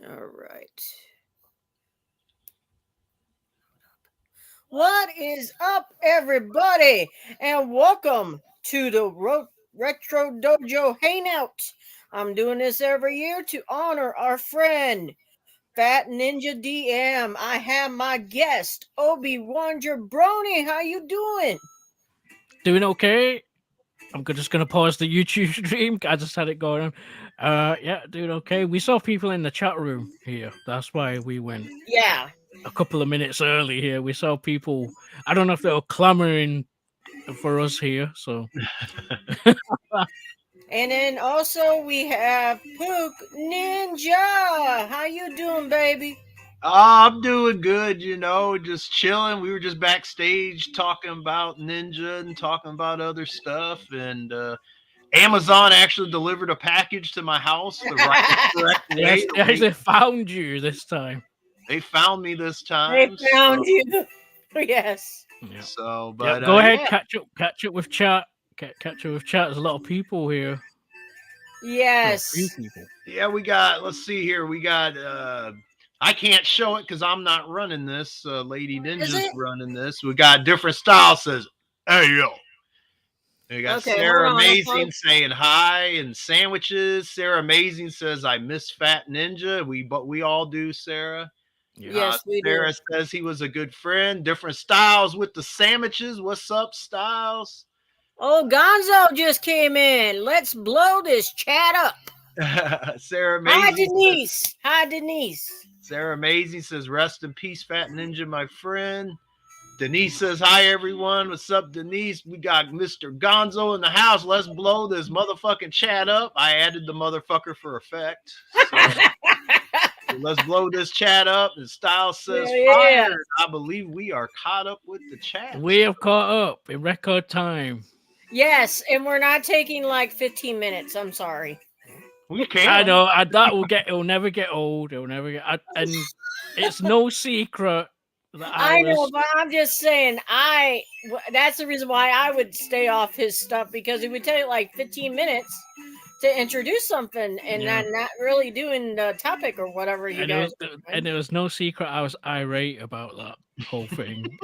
All right. What is up, everybody? And welcome to the Retro Dojo Hangout. I'm doing this every year to honor our friend, Fat Ninja DM. I have my guest, Obi-Wan Jabroni. How you doing? Doing okay. Just gonna pause the YouTube stream. I just had it going on. Yeah, doing okay. We saw people in the chat room here. That's why we went Yeah. a couple of minutes early here. We saw people. I don't know if they were clamoring for us here. So And then also we have Pook Ninja. How you doing, baby? I'm doing good, just chilling. We were just backstage talking about Ninja and talking about other stuff. And Amazon actually delivered a package to my house the right correct way. yes, they actually found you this time. They found me this They time. found you. Yes. Yeah. So, Yeah. but Go ahead, yeah. catch up with chat. Catch up with chat. There's a lot of people here. Well, a few Yes. people. Yeah, let's see here. We got, I can't show it because I'm not running this. Lady Is Ninja's it? running this. We got different styles. Says, hey, yo. We got Okay, hold Sarah on. Amazing saying hi and sandwiches. Sarah Amazing says, I miss Fat Ninja. We all do, Sarah. Yeah. Yes, we do. Sarah says he was a good friend. Different styles with the sandwiches. What's up, Styles? Oh, Gonzo just came in. Let's blow this chat up. Sarah Hi, Amazing. Denise. Hi, Denise. Sarah Amazing says, rest in peace, Fat Ninja, my friend. Denise says, hi, everyone. What's up, Denise? We got Mr. Gonzo in the house. Let's blow this motherfucking chat up. I added the motherfucker for effect. So let's blow this chat up. And Styles says, Yeah. fired. I believe we are caught up with the chat. We have caught up in record time. Yes, and we're not taking like 15 minutes. I'm sorry. We can. I know that it'll never get old. It'll never get. And it's no secret that I know, but I'm just saying, that's the reason why I would stay off his stuff, because it would take like 15 minutes to introduce something and Yeah. then not really doing the topic or whatever you guys. And there was no secret. I was irate about that whole thing.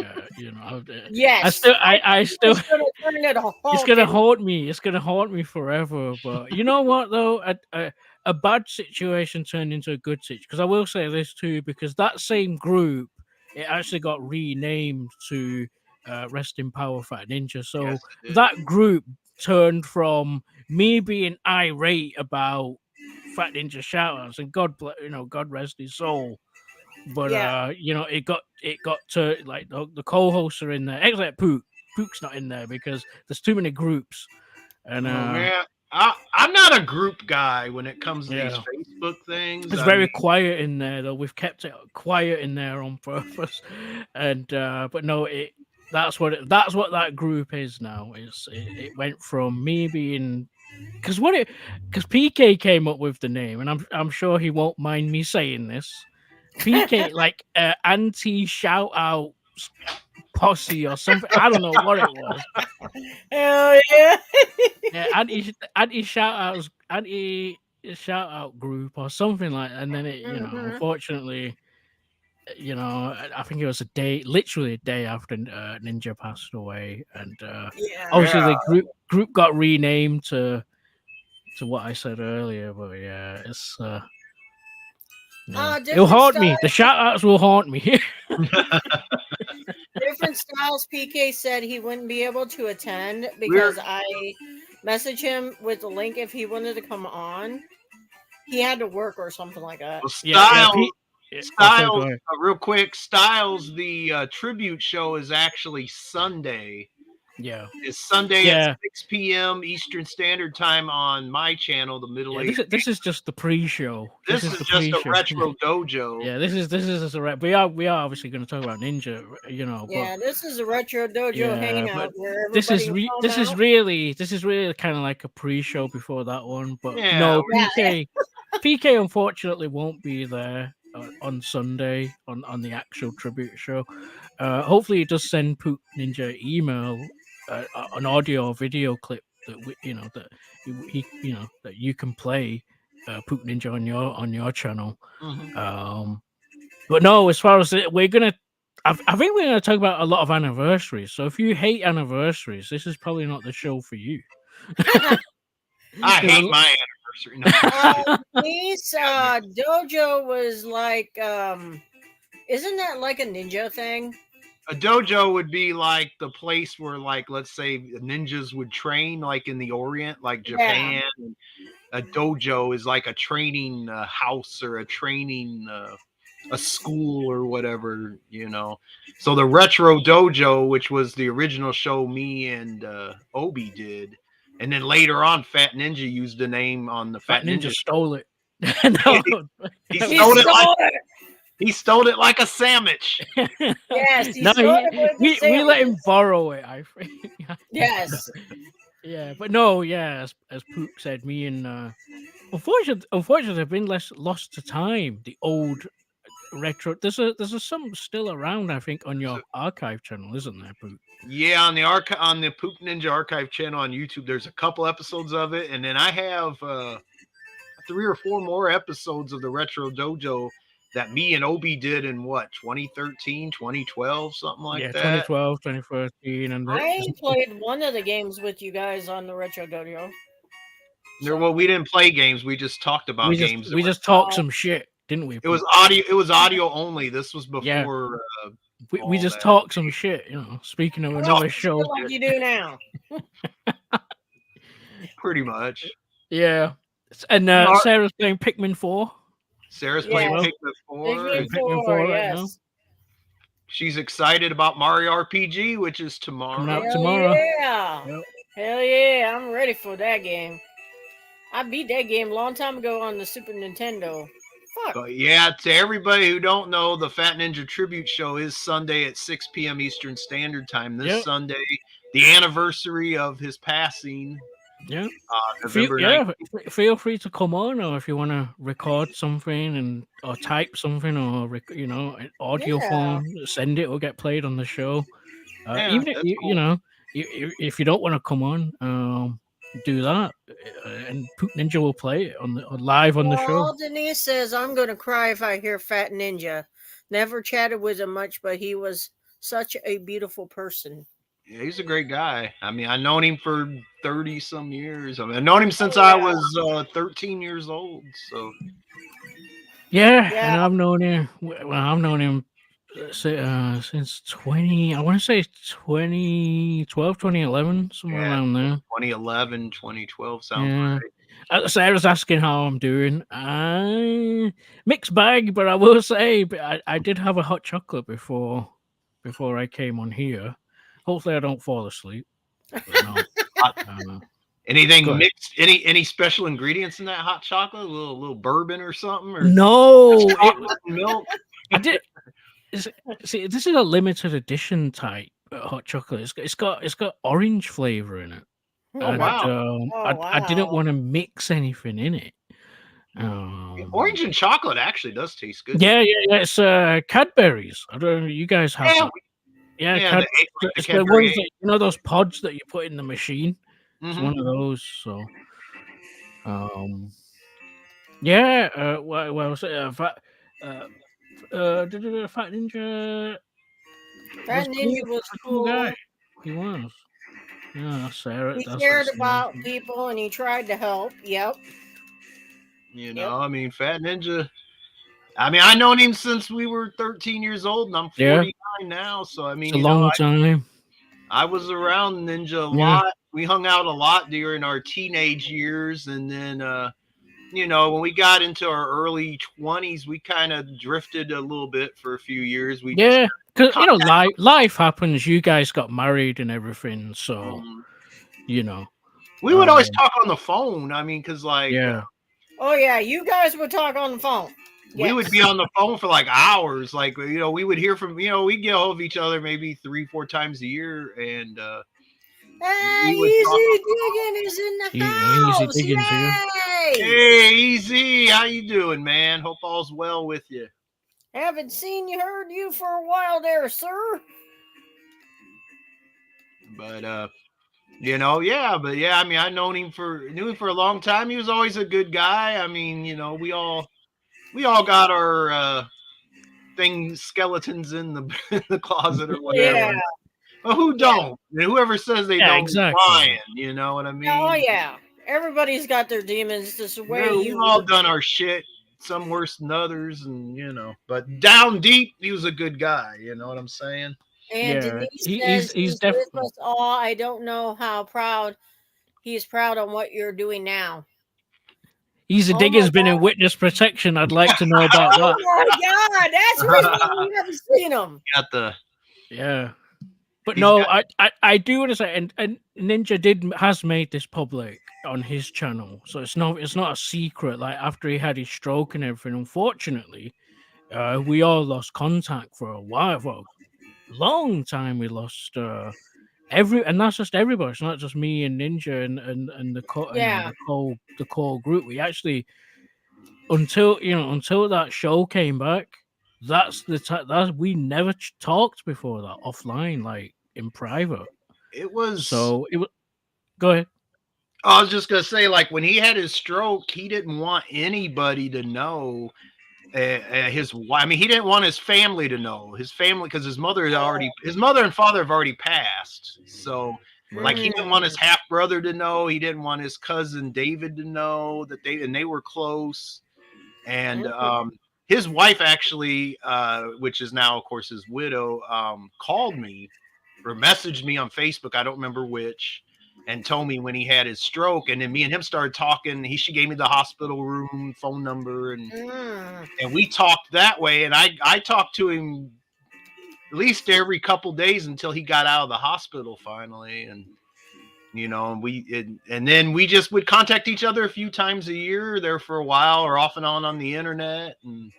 Yes, I still. It's gonna turn it a It's gonna haunt me. It's gonna haunt me forever. But you know what, though, a bad situation turned into a good situation. Because I will say this too, because that same group, it actually got renamed to Rest in Power Fat Ninja. So Yes, that group turned from me being irate about Fat Ninja shoutouts, and God rest his soul. But Yeah. it got to like the co-hosts are in there. Except Pook's not in there because there's too many groups. And man, I'm not a group guy when it comes to these Facebook things. It's very quiet in there, though. We've kept it quiet in there on purpose. And but no, that's what that group is now. It went from me being because PK came up with the name, and I'm sure he won't mind me saying this. PK like anti shout out posse or something. I don't know what it was. Hell yeah. Yeah, anti shout out group or something like that. And then it, unfortunately, I think it was literally a day after Ninja passed away, and obviously the group got renamed to what I said earlier. But yeah, it's it'll haunt me. The shout outs will haunt me. Different styles. PK said he wouldn't be able to attend because I messaged him with the link if he wanted to come on. He had to work or something like that. Well, Styles, real quick, Styles, the tribute show is actually Sunday. Yeah, it's Sunday at 6 p.m. Eastern Standard Time on my channel, the Middle Age. This is just the pre-show. This is just a retro dojo. Yeah, this is just a we are obviously going to talk about Ninja, Yeah, this is a retro dojo hangout where this is really kind of like a pre-show before that one. But no, PK unfortunately won't be there on Sunday on the actual tribute show. Hopefully, he does send Pook Ninja email. An audio or video clip that that you can play Poop Ninja on your channel. Mhm. But no, as far as we're gonna, I think we're gonna talk about a lot of anniversaries. So if you hate anniversaries, this is probably not the show for you. I 'Cause hate my anniversary. No, I'm just kidding. Niece, Yeah, dojo was like, isn't that like a ninja thing? a dojo would be like the place where, like, let's say ninjas would train, like in the Orient, like Yeah. Japan. A dojo is like a training house or a training a school or whatever, you know. So the retro dojo, which was the original show me and Obi did, and then later on, Fat Ninja used the name on the Fat Fat Ninja Ninja. stole it. he, No. he He stole it like stole it. he stole it like a sandwich. Yes, he No, stole it with the we let him sandwiches. borrow it. I think. Yes. Yeah, but no, yeah, as Poop said, me and unfortunately, I've been less lost to time. The old retro. There's some still around, I think, on So, your archive channel, isn't there, Poop? yeah, on the Poop Ninja Archive channel on YouTube, there's a couple episodes of it, and then I have 3 or 4 more episodes of the Retro Dojo that me and Obi did in what, 2013, 2012, something like Yeah, that. 2012, 2013, and I played one of the games with you guys on the Retro Dojo. There, well, we didn't play games. We just talked about games. we just talked some shit, didn't we, It was Poop? audio. It was audio only. This was Yeah, before we all just that. talked some shit. Speaking of We Talk another talked some shit show. like you do now. pretty much. Yeah, and Mar- Sarah's playing Pikmin 4 Sarah's as playing Yes. well. Pikmin 4, Pikmin Playing and Pikmin 4, 4 right now, yes. she's excited about Mario RPG, which is coming out tomorrow. Hell tomorrow. yeah. Yep. Hell yeah. I'm ready for that game. I beat that game a long time ago on the Super Nintendo. Fuck. But yeah, to everybody who don't know, the Fat Ninja Tribute Show is Sunday at 6 p.m. Eastern Standard Time. This Yep. Sunday, the anniversary of his passing, Yeah. November 9th. Feel free to come on, or if you want to record something and or type something, or in audio Yeah. form, send it or get played on the show. Yeah, Even if that's cool. if you don't want to come on, do that, and Poop Ninja will play it live on the show. Well, Denise says, I'm going to cry if I hear Fat Ninja. Never chatted with him much, but he was such a beautiful person. Yeah, he's a great guy. I mean, I've known him for 30 some years. I mean, I've known him since Oh, I yeah. was 13 years old. So Yeah, Yeah. and I've known him. Well, I've known him since 20. I want to say 2012, 2011, somewhere yeah, around there. 2011, 2012 sounds Yeah. right. Sarah's asking how I'm doing. Mixed bag, but I will say I did have a hot chocolate before I came on here. Hopefully, I don't fall asleep. But no. Go Anything ahead. mixed? Any special ingredients in that hot chocolate? A little bourbon or something? Or No, chocolate and milk? I did. See, this is a limited edition type hot chocolate. It's got orange flavor in it. Oh, And wow. I didn't wow. want to mix anything in it. Orange and chocolate actually does taste good. Yeah. It's Cadbury's. I don't know. You guys have Yeah, that. Yeah, yeah, the it's the Cadbury ones that, those pods that you put in the machine. It's Mhm. one of those. So, yeah. Well, Fat Ninja Fat Ninja was a cool cool. guy. He was. Yeah, Sarah. He That's cared what about people and he tried to help. Yep. I mean, Fat Ninja. I mean, I known him since we were 13 years old, and I'm 49 now. So I mean, It's a long time. I was around Ninja a Yeah. lot. We hung out a lot during our teenage years, and then when we got into our early 20s, we kind of drifted a little bit for a few years. We Yeah, because life happens. You guys got married and everything, so we would always talk on the phone. I mean, because Oh yeah, you guys would talk on the phone. we would be on the phone for like hours. Like, we would hear from, we get a hold of each other maybe 3-4 times a year. And we would talk Easy Digging is in the house. Easy Diggins here. Yay! Hey, Easy, how you doing, man? Hope all's well with you. Haven't seen you, heard you for a while there, sir. But Yeah, but yeah, I mean, I knew him for a long time. He was always a good guy. I mean, we all got our things, skeletons in the in the closet or Yeah, whatever. But who yeah. don't? And whoever says they Yeah, don't is exactly. lying. You know what I Oh mean? yeah. Everybody's got their demons. This way No, we've you all look. done our shit. Some worse than others, and but down deep, he was a good guy. You know what I'm saying? And Yeah, Denise says he's he's with definitely us all. I don't know how proud he's proud on what you're doing now. he's a Oh my digger's been in god. witness protection. I'd like to know about Oh that. my god. That's the reason why we haven't seen him. got the Yeah. But he's no, got I do want to say, and Ninja has made this public on his channel, so it's not a secret. Like after he had his stroke and everything, unfortunately, we all lost contact for a while, for a long time. We lost and that's just everybody. It's not just me and Ninja and the Yeah. the core group. We actually until that show came back. That's the that we never talked before that offline, like in private. it was. So it was go ahead. I was just gonna say, like when he had his stroke, he didn't want anybody to know his wife. I mean, he didn't want his family to know his family because his mother and father have already passed. So, like, Right. he didn't want his half brother to know. He didn't want his cousin David to know that they were close. And his wife actually, which is now, of course, his widow, called me or messaged me on Facebook. I don't remember which. And told me when he had his stroke, and then me and him started talking. She gave me the hospital room phone number, Mm. and we talked that way. And I talked to him at least every couple days until he got out of the hospital finally. And and then we just would contact each other a few times a year there for a while, or off and on the internet, and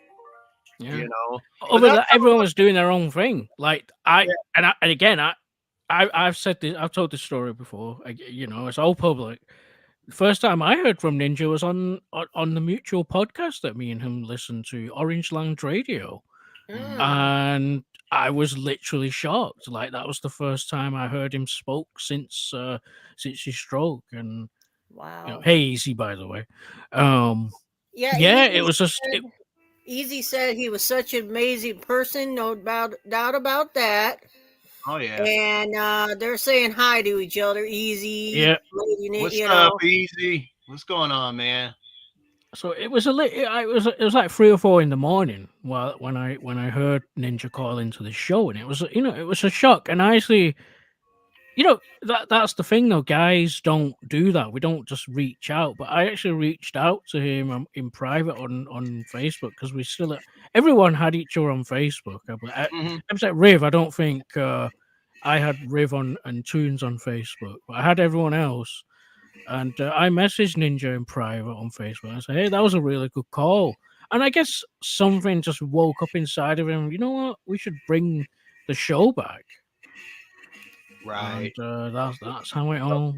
Yeah. you know. But Over that's that, everyone was doing their own thing. Like yeah, and again, I've said this. I've told this story before. It's all public. The first time I heard from Ninja was on the mutual podcast that me and him listened to, Orange Lounge Radio, Mm. and I was literally shocked. Like that was the first time I heard him spoke since his stroke. And Wow. hey, easy by the way. Um, Yeah, yeah, it was just Easy said he was such an amazing person, no doubt about that. oh yeah. And they're saying hi to each other, Easy, yeah. What's you up, know. Easy? What's going on, man? So it was it was like 3 or 4 in the morning while when I heard Ninja call into the show, and it was it was a shock. And I actually, that's the thing though, guys don't do that. We don't just reach out, but I actually reached out to him in private on Facebook, because we still everyone had each other on Facebook. Hmm. I was like Riv. I don't think I had Riv on and Tunes on Facebook, but I had everyone else. And I messaged Ninja in private on Facebook. I said, "Hey, that was a really good call." And I guess something just woke up inside of him. You know what? We should bring the show back. Right. And that's how it all.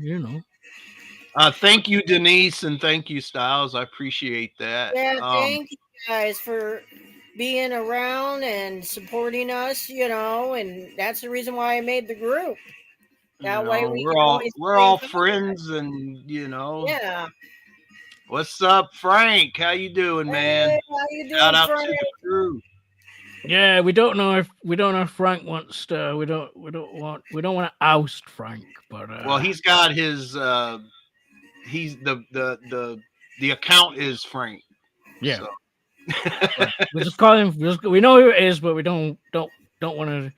Thank you, Denise, and thank you, Styles. I appreciate that. Yeah, thank you guys for being around and supporting us, and that's the reason why I made the group. That way we can always we're stay in all contact. friends, and Yeah. what's up, Frank? How you doing, man? Hey, how you Shout doing, out Frank? to the crew. Yeah, we don't know if Frank wants to. We don't want to oust Frank, but Well, he's got his he's the account is Frank. yeah, So we just call him. We know who it is, but we don't want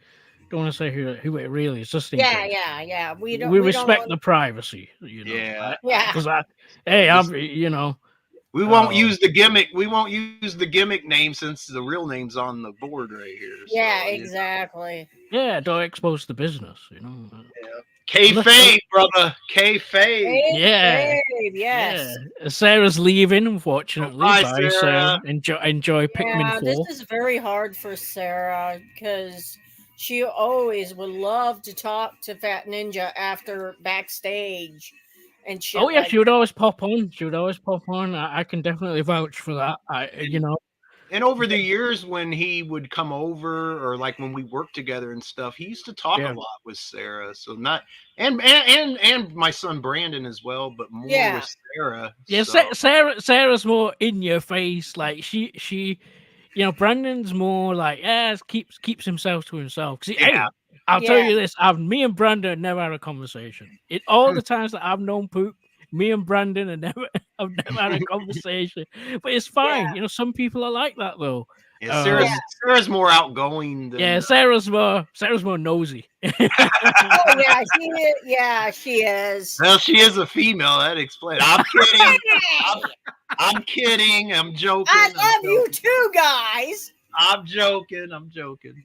to say who it really is, just in Yeah, case. yeah, yeah. We We don't respect want. the privacy, yeah. Yeah, because hey, This- I'm. we won't Uh, use the gimmick. We won't use the gimmick name since the real name's on the board right here. yeah, So exactly. yeah, don't expose the business, unless, Kayfabe, brother. Kayfabe. Hey, yeah, babe, yeah. yes. Sarah's leaving, Oh, unfortunately. bye, Bye, Sarah. Sarah. Enjoy Pikmin Yeah, this 4. is very hard for Sarah because she always would love to talk to Fat Ninja after backstage and Oh shit yeah, like she would always pop on. She would always pop on. I can definitely vouch for that. And over the years, when he would come over, or like when we worked together and stuff, he used to talk a Yeah. lot with Sarah. So not and my son Brandon as well, but more Yeah. with Sarah. Yeah, So Sarah's more in your face. Like she, Brandon's more like, yeah, keeps himself to himself. 'Cause yeah. hey, I'll tell Yeah. you this: me and Brandon never had a conversation. In all the times that I've known Pook, me and Brandon have never, I've never had a conversation. But it's fine. Yeah. Some people are like that though. Yeah, Yeah. Sarah's more outgoing Yeah, than Sarah's more nosy. Oh yeah, she is. Yeah, she is. well, she is a female. That explains. I'm kidding. I'm, I'm kidding. I'm I joking. I'm love you joking. too, guys. I'm joking. I'm joking.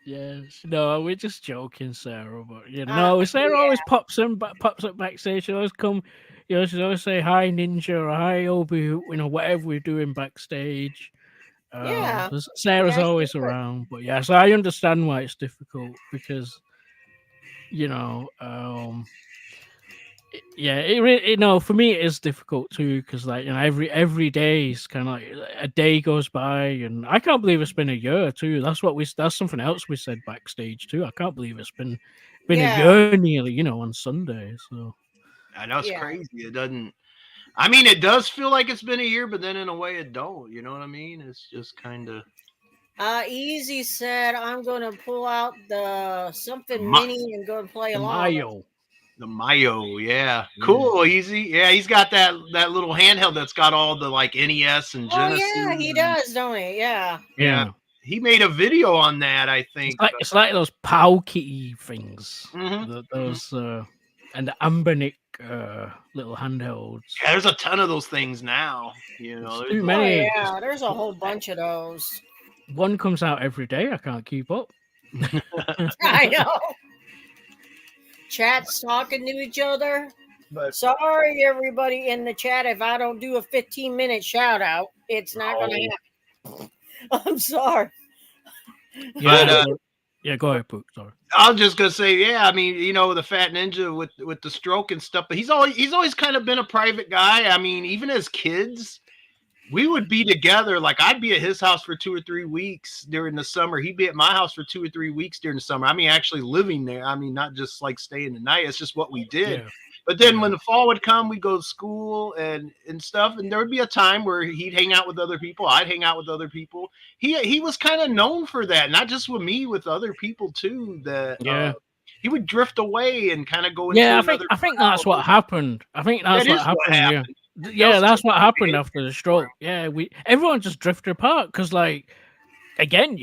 Yes, no, we're just joking, Sarah. But no, Sarah Yeah. always pops up backstage. She always come, she always say hi, Ninja, or hi, Obi, whatever we're doing backstage. Yeah. Sarah's Yeah, she always would. around. But yeah, so I understand why it's difficult because you know, yeah, for me it is difficult too because like every day is kind of like a day goes by and I can't believe it's been a year too. That's something else we said backstage too. I can't believe it's been a Yeah. year nearly, on Sunday. So I know it's Yeah. crazy. It doesn't. I mean, it does feel like it's been a year, but then in a way, it don't. You know what I mean? It's just kind of Easy said, I'm going to pull out the something my, mini and go and play the along. Mayo, the Mayo. Yeah, yeah. cool, easy. Yeah, he's got that little handheld that's got all the like NES and Oh Genesis. yeah, he And, does, don't he? Yeah. yeah, Yeah. he made a video on that. I think. It's like those Pow Kitty things, Mhm. those and the Ambonic little handhelds. Yeah, there's a ton of those things now. You know, There's there's too Oh many. yeah, there's a whole bunch of those. One comes out every day. I can't keep up. I know. Chat's talking to each other. but Sorry, everybody in the chat, if I don't do a 15-minute shout out, it's not going to happen. I'm sorry. Yeah, But, yeah. Go ahead, Pook. Sorry. I was just gonna say, yeah. I mean, the Fat Ninja with the stroke and stuff, but he's always kind of been a private guy. I mean, even as kids, we would be together. Like I'd be at his house for 2 or 3 weeks during the summer. He'd be at my house for 2 or 3 weeks during the summer. I mean, actually living there. I mean, not just like staying the night. It's just what we did. Yeah. But then Yeah. when the fall would come, we'd go to school and stuff, and there would be a time where he'd hang out with other people. I'd hang out with other people. He was kind of known for that, not just with me, with other people too. That Yeah. he would drift away and kind of go into Yeah, another. I think that's what happened. I think that's That what is what happened. happened. Yeah, that's what happened behavior after the stroke. Yeah, everyone just drifted apart because, like, again,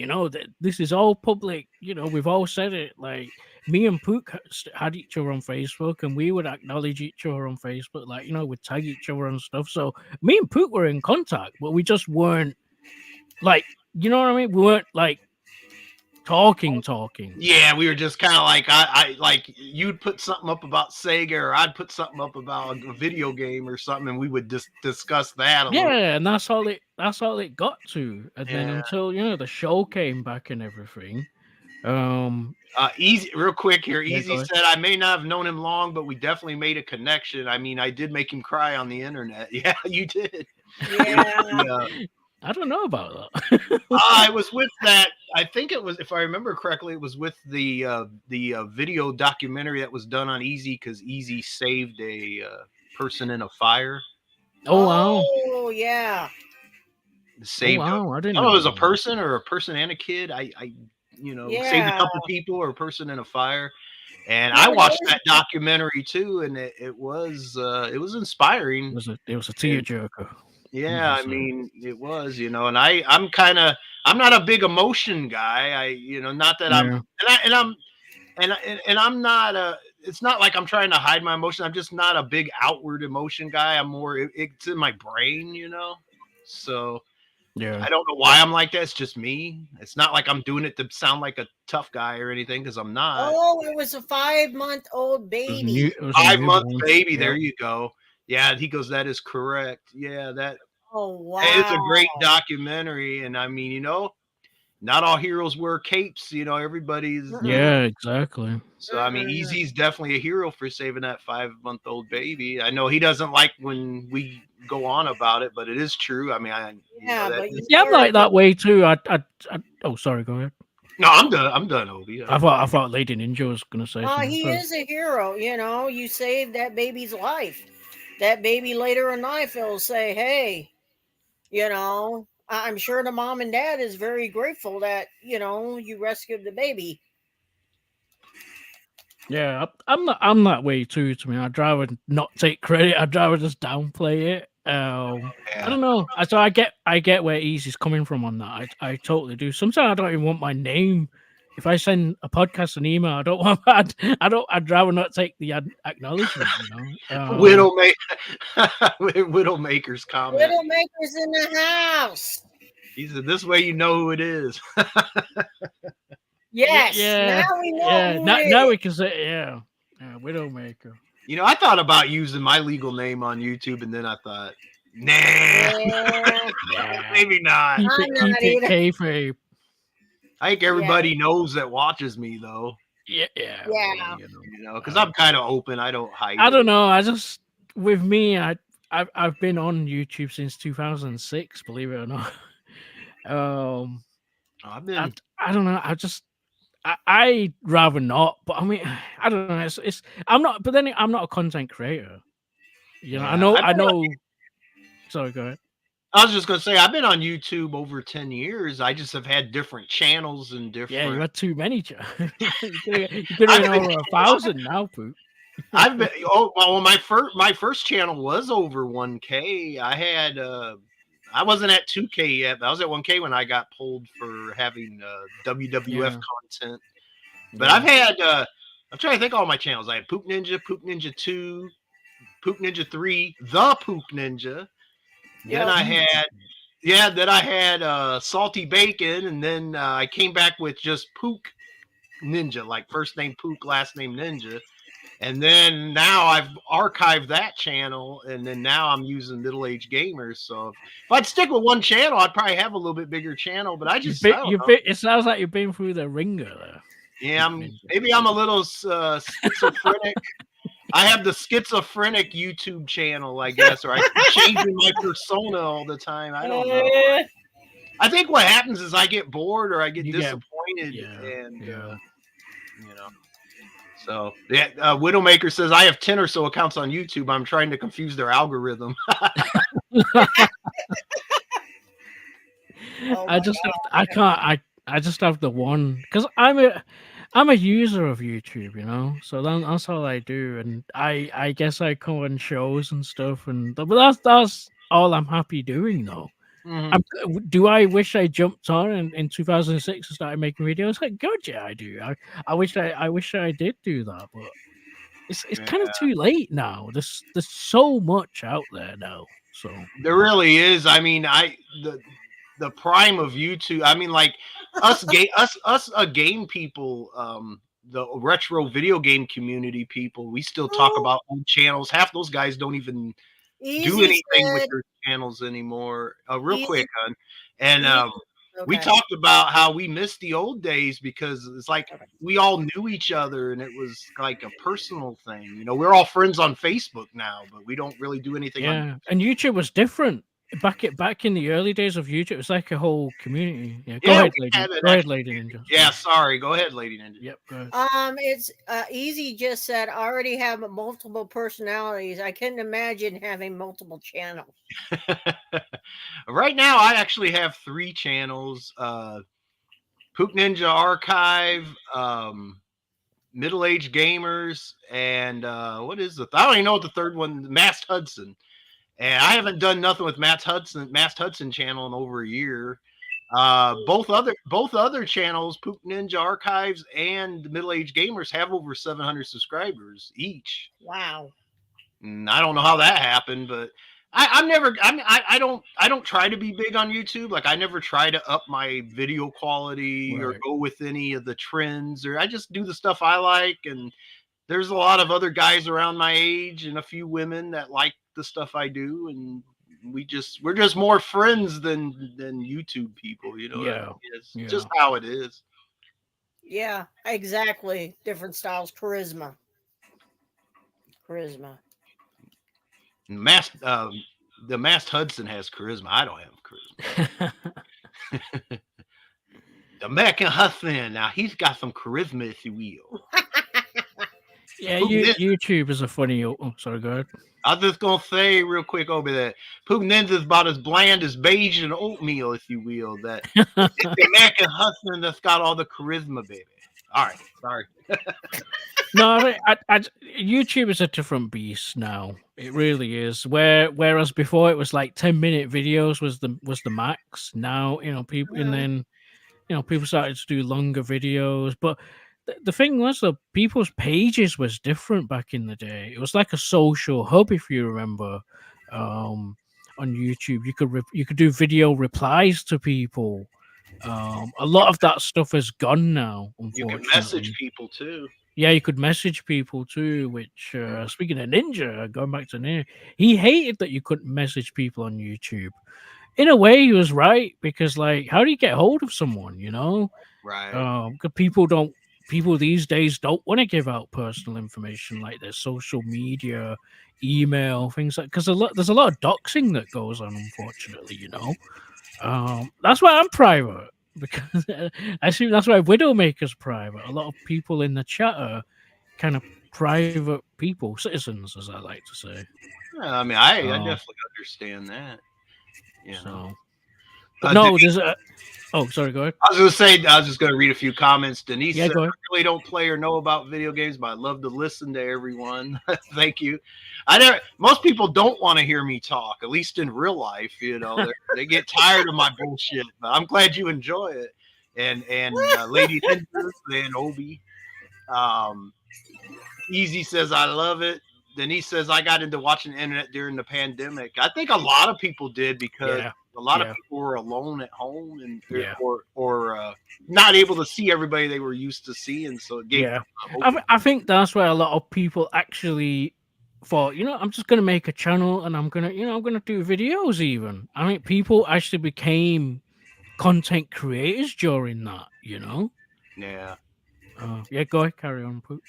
this is all public. We've all said it. Like, me and Pook had each other on Facebook, and we would acknowledge each other on Facebook. Like, we'd tag each other and stuff. So me and Pook were in contact, but we just weren't like, you know what I mean? We weren't like talking. Yeah, we were just kind of like I like you'd put something up about Sega, or I'd put something up about a video game or something, and we would just discuss that a little. Yeah, and that's all it got to. And then Yeah. until the show came back and everything. Easy, real quick here. Yeah, Easy go ahead. said, I may not have known him long, but we definitely made a connection. I mean, I did make him cry on the internet. Yeah, you did. Yeah. I don't know about that. I was with that. I think it was, if I remember correctly, it was with the video documentary that was done on Easy, because Easy saved a person in a fire. Oh wow! Oh yeah. Saved. Oh, wow. I didn't know know it was a about that. person or a person and a kid. I saved a Yeah. couple people or a person in a fire. And No, I it watched was- that documentary too, and it was inspiring. It was a tearjerker. Yeah, I So- mean, it was, and I'm not a big emotion guy. Not that I'm, and I'm not it's not like I'm trying to hide my emotion. I'm just not a big outward emotion guy. I'm more, it's in my brain, So Yeah. I don't know why I'm like that. It's just me. It's not like I'm doing it to sound like a tough guy or anything, because I'm not. Oh, it was a 5-month-old baby. It was a 5-month newborn. baby. Yeah. There you go. Yeah, he goes, that is correct. Yeah, that Oh wow. it's a great documentary. And I mean, not all heroes wear capes. You know, everybody's. Yeah, exactly. So I mean, Easy's definitely a hero for saving that 5-month-old baby. I know he doesn't like when we go on about it, but it is true. I mean, Yeah, that. but you Yeah, I'm started like that way too. Oh, sorry, go ahead. No, I'm done. I'm done, Obi. I thought Lady Ninja was gonna say something. he Sorry. is a hero, you saved that baby's life. That baby later in life will say, hey, I'm sure the mom and dad is very grateful that, you rescued the baby. Yeah, I'm that way too. To me, I'd rather not take credit. I'd rather just downplay it. I don't know. So I get where Easy's coming from on that. I totally do. Sometimes I don't even want my name. If I send a podcast an email, I don't want. I'd rather not take the acknowledgement. Widowmaker's comment. Widowmaker's in the house. He said, "This way you know who it is." Yes. Yeah. Now we know Yeah. who Now, it now is. we can say yeah. Widowmaker. You know, I thought about using my legal name on YouTube, and then I thought, nah, Yeah. maybe not. Keep I'm it not either. kayfabe. I think everybody knows that watches me, though. Yeah. Yeah. You know, because I'm kind of open. I don't hide. I don't know. I just with me, I've been on YouTube since 2006. Believe it or not. I've been. I don't know. I'd rather not. But I mean, I don't know. It's I'm not. But then I'm not a content creator. You know. Yeah, I know. Sorry, go ahead. I was just gonna say I've been on YouTube over 10 years. I just have had different channels and different. Yeah, you had too many. You're doing over 1,000 now, Poop. I've been well. My first channel was over 1K. I had I wasn't at 2K yet, but I was at 1K when I got pulled for having WWF content. But I've had I'm trying to think of all my channels. I had Poop Ninja 2, Poop Ninja 3, The Poop Ninja. Then I had Salty Bacon, and then I came back with just Pook Ninja, like first name Pook, last name Ninja. And then now I've archived that channel, and then now I'm using Middle Age Gamers. So if I'd stick with one channel, I'd probably have a little bit bigger channel. But I just it sounds like you've been through the ringer there. Yeah, maybe I'm a little schizophrenic. I have the schizophrenic YouTube channel, I guess, or I'm changing my persona all the time. I don't know. I think what happens is I get bored or I get disappointed, and you know. So yeah, Widowmaker says I have 10 or so accounts on YouTube. I'm trying to confuse their algorithm. I just have the one because I'm a user of YouTube, so that's all I do, and I guess I come on shows and stuff, but that's all I'm happy doing though. Mm-hmm. Do I wish I jumped on in 2006 and started making videos? Like, God, yeah, I do. I wish I did do that, but it's kind of too late now. There's so much out there now. So there really is. I mean, the prime of YouTube. I mean, like us game people, the retro video game community people. We still talk about old channels. Half those guys don't even do anything with their channels anymore. Real quick, hon. And we talked about how we missed the old days because it's like we all knew each other and it was like a personal thing. We're all friends on Facebook now, but we don't really do anything. Yeah, and YouTube was different. Back in the early days of YouTube, it's like a whole community. Yeah, go ahead, Lady Ninja. Yeah, sorry. Go ahead, Lady Ninja. Yep, go ahead. It's Easy just said, I already have multiple personalities. I couldn't imagine having multiple channels. Right now, I actually have 3 channels. Poop Ninja Archive, Middle Age Gamers, and what is the? I don't even know what the third one. Masked Hudson. And I haven't done nothing with Masked Hudson channel in over a year. Both other channels, Poop Ninja Archives and Middle Age Gamers, have over 700 subscribers each. Wow. And I don't know how that happened, but I don't try to be big on YouTube. Like I never try to up my video quality or go with any of the trends, or I just do the stuff I like. And there's a lot of other guys around my age and a few women that like the stuff I do, and we're just more friends than YouTube people. You know what I Yeah, mean? It's just yeah. how it is. Yeah, exactly. Different styles, charisma, charisma. Masked the masked Hudson has charisma. I don't have charisma. The American Hudson, now he's got some charisma, if you will. Yeah, Putin YouTube is a funny. Oh, sorry, go ahead. I was just gonna say real quick over that Putin Ninja is about as bland as beige and oatmeal, if you will. That it's the American hustler that's got all the charisma, baby. All right, sorry. No, YouTube is a different beast now. It really is. Whereas before it was like 10-minute videos was the max. Now people, and Mhm. then people started to do longer videos. But the thing was, though, people's pages was different back in the day. It was like a social hub, if you remember. Um, on YouTube, you could do video replies to people. A lot of that stuff is gone now, You can message unfortunately. people too. Yeah, you could message people too. Which, speaking of Ninja, going back to Ninja, he hated that you couldn't message people on YouTube. In a way, he was right because, like, how do you get hold of someone? Right. 'Cause people these days don't want to give out personal information like their social media, email, things like. Because there's a lot of doxing that goes on, unfortunately. That's why I'm private because I assume that's why Widowmaker's private. A lot of people in the chat are kind of private people, citizens, as I like to say. Yeah, I mean, I Uh, definitely understand that. You know. so, but Did no, there's a. Oh, sorry, go ahead. I was gonna say I was just gonna read a few comments. Denise Yeah, said, go ahead. "I really don't play or know about video games, but I love to listen to everyone." Thank you. I never. Most people don't want to hear me talk, at least in real life. They get tired of my bullshit. But I'm glad you enjoy it. And Lady Ninjas and Obi. Um, Easy says I love it. Denise says I got into watching the internet during the pandemic. I think a lot of people did because Yeah, a lot of yeah, people were alone at home and yeah. or not able to see everybody they were used to seeing, so it gave them Yeah, hope. I think that's where a lot of people actually thought, I'm just gonna make a channel and I'm gonna do videos. Even I mean, people actually became content creators during that. Yeah. Yeah, go ahead, carry on, Poot.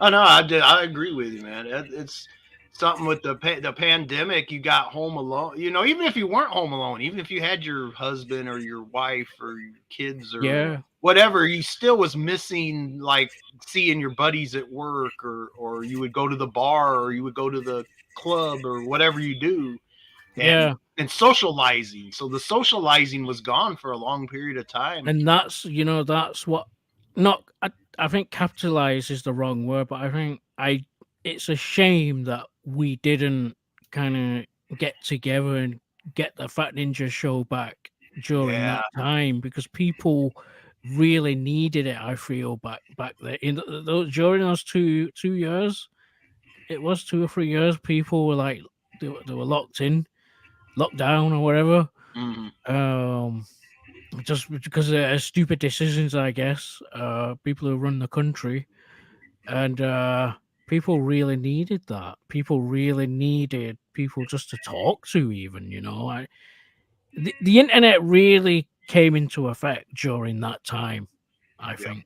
Oh no, I did. I agree with you, man. It's something with the pandemic. You got home alone. Even if you weren't home alone, even if you had your husband or your wife or your kids or Yeah, whatever, you still was missing like seeing your buddies at work or you would go to the bar or you would go to the club or whatever you do and yeah, and socializing. So the socializing was gone for a long period of time. and that's what not. I think capitalize is the wrong word, but I think it's a shame that we didn't kind of get together and get the Fat Ninja show back during Yeah. that time because people really needed it. I feel back there in during those two years, it was 2 or 3 years. People were like they were locked in, locked down or whatever. Mhm. Um, just because of stupid decisions, I guess. People who run the country, and people really needed that. People really needed people just to talk to. Even the internet really came into effect during that time. I Yeah. think.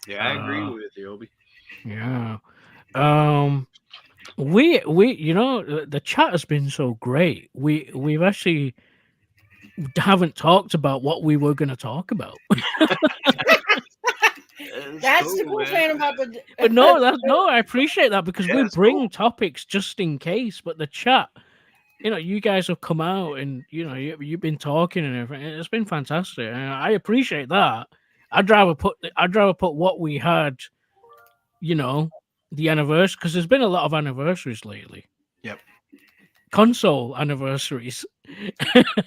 Yeah, I agree Uh, with you, Obi. yeah. Um, we the chat has been so great. We've actually haven't talked about what we were going to talk about. It's That's the cool, cool man. thing about the. But no, I appreciate that because Yeah, we it's cool. bring topics just in case. But the chat, you guys have come out and you've been talking and everything. It's been fantastic. And I appreciate that. I'd rather put what we had, you know, the anniversary because there's been a lot of anniversaries lately. Yep. Console anniversaries.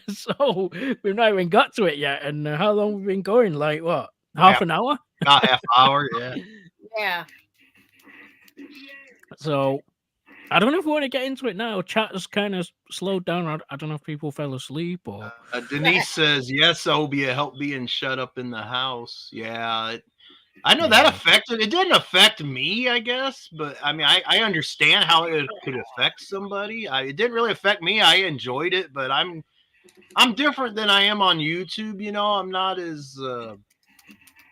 So we've not even got to it yet. And how long we've been going? Like what? Half Half an hour? about half hour, yeah. Yeah. So I don't know if we want to get into it now. Chat has kind of slowed down. I don't know if people fell asleep or. Denise says, "Yes, Obi, it helped being shut up in the house." Yeah, I know that Yeah, affected. It didn't affect me, I guess, but I mean, I understand how it could affect somebody. It didn't really affect me. I enjoyed it, but I'm different than I am on YouTube. You know, I'm not as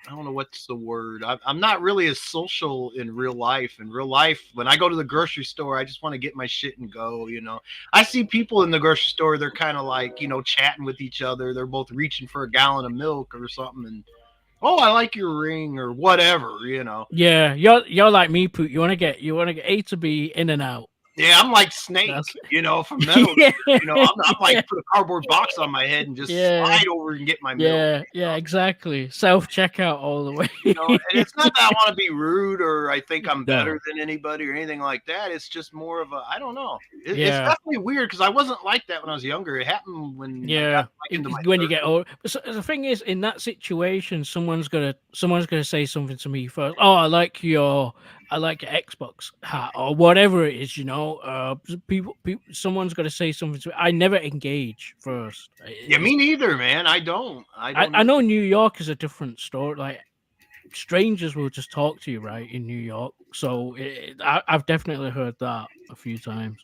I don't know what's the word. I'm not really as social in real life. In real life, when I go to the grocery store, I just want to get my shit and go. You know, I see people in the grocery store. They're kind of like chatting with each other. They're both reaching for a gallon of milk or something, and oh, I like your ring or whatever. yeah. You're like me, Poot. You want to get A to B in and out. Yeah, I'm like Snake, That's from Metal yeah, Gear. I'm like yeah, put a cardboard box on my head and just yeah, slide over and get my milk. yeah. Exactly. Self checkout all the way. And it's not that I want to be rude or I think I'm better No. than anybody or anything like that. It's just more of a I don't know. It's Yeah. definitely weird because I wasn't like that when I was younger. It happened when I got Yeah, like into my when you get 30s. old. But the thing is, in that situation, someone's gonna say something to me first. Oh, I like your Xbox hat or whatever it is. Someone's gonna say something to me. I never engage first. Yeah, me neither, man. I don't. I I don't I either. know New York is a different story. Like strangers will just talk to you, right, in New York. So I've definitely heard that a few times.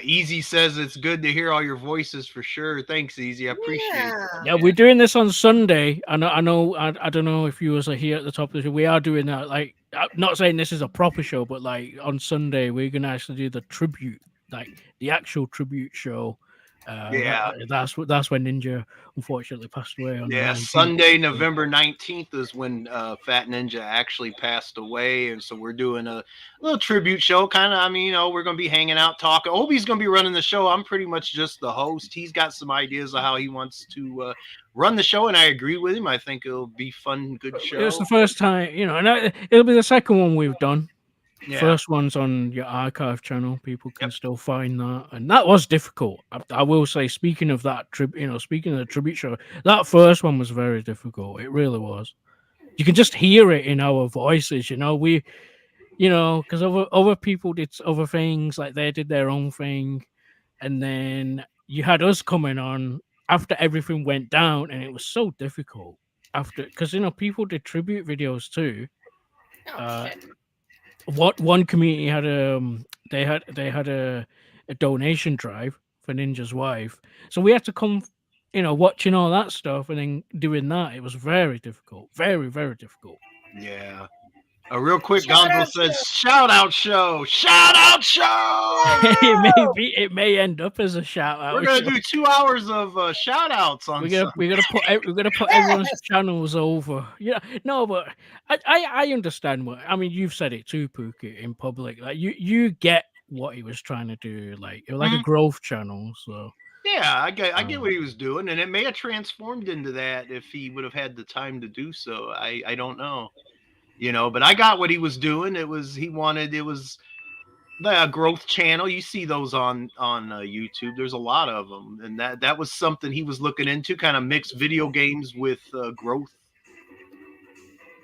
Easy says it's good to hear all your voices for sure. Thanks, Easy. I appreciate that, Yeah. Yeah, we're doing this on Sunday. I don't know if you was here at the top of the show. We are doing that. Like, I'm not saying this is a proper show, but like on Sunday, we're gonna actually do the tribute, like the actual tribute show. Yeah. That's when Ninja unfortunately passed away on the Yeah, 19th. Sunday, So, November 19th is when Fat Ninja actually passed away. And so we're doing a little tribute show. Kind of, I mean, we're going to be hanging out, talking. Obi's going to be running the show. I'm pretty much just the host. He's got some ideas of how he wants to run the show, and I agree with him. I think it'll be fun, good it was the show. first time, and it'll be the second one we've done. Yeah. First one's on your archive channel. People can Yep. still find that, and that was difficult. I will say, speaking of that speaking of the tribute show, that first one was very difficult. It really was. You can just hear it in our voices. Because other people did other things, like they did their own thing, and then you had us coming on after everything went down, and it was so difficult after because people did tribute videos too. Oh Uh, shit. what one community had they had a donation drive for Ninja's wife, so we had to come, watching all that stuff and then doing that. It was very difficult, very very difficult. Yeah. Real quick, Shout Gonzo out says, to shout out show. Shout out show. It may end up as a shout We're out going show. to do 2 hours of shout outs on We're gonna Sunday. we're gonna put everyone's yes. channels over. Yeah, no, but I understand what I mean. You've said it too, Pookie, in public. Like you get what he was trying to do. Like it was like a growth channel. So Yeah, I get what um, he was doing, and it may have transformed into that if he would have had the time to do so. I don't know, but I got what he was doing. It was the growth channel. You see those on YouTube. There's a lot of them, and that was something he was looking into, kind of mix video games with growth.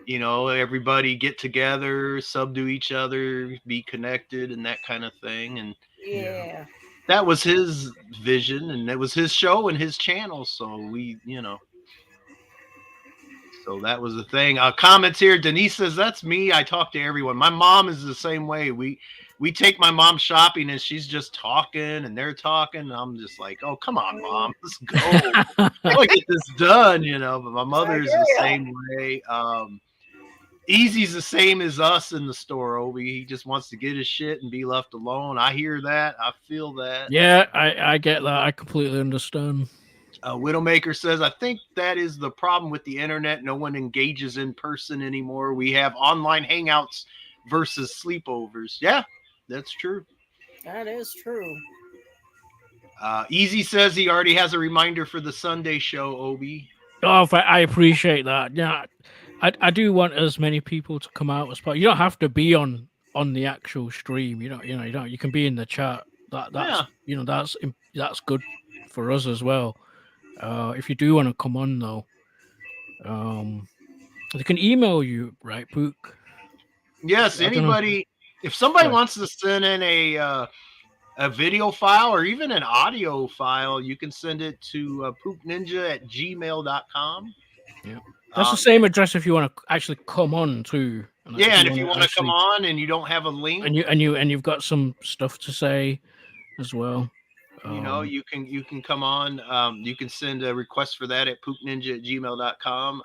Everybody get together, subdue each other, be connected, and that kind of thing. And yeah. Yeah. that was his vision, and it was his show and his channel. So that was the thing. Comments here. Denise says that's me. I talk to everyone. My mom is the same way. We take my mom shopping, and she's just talking, and they're talking. And I'm just like, oh come on, mom, let's go. I want to get this done. But my I mother is the hear ya. same way. Easy's the same as us in the store, Obi. He just wants to get his shit and be left alone. I hear that. I feel that. Yeah, I get that. I completely understand. Widowmaker says, I think that is the problem with the internet. No one engages in person anymore. We have online hangouts versus sleepovers. Yeah, that's true. That is true. Easy says he already has a reminder for the Sunday show, Obi. Oh, I appreciate that. Yeah, I do want as many people to come out as possible. You don't have to be on the actual stream. You can be in the chat. That's Yeah. that's good for us as well. If you do want to come on though, um, they can email you, right, Pook? Yes, I don't know. anybody, if somebody Yeah. wants to send in a video file or even an audio file, you can send it to poopninja@gmail.com. Yeah. That's the Um, same address if you want to actually come on too. And like, if yeah, you and if want you to want to come actually, on and you don't have a link, and you've got some stuff to say as well. Um, you can come on. You can send a request for that at poopninja@gmail.com.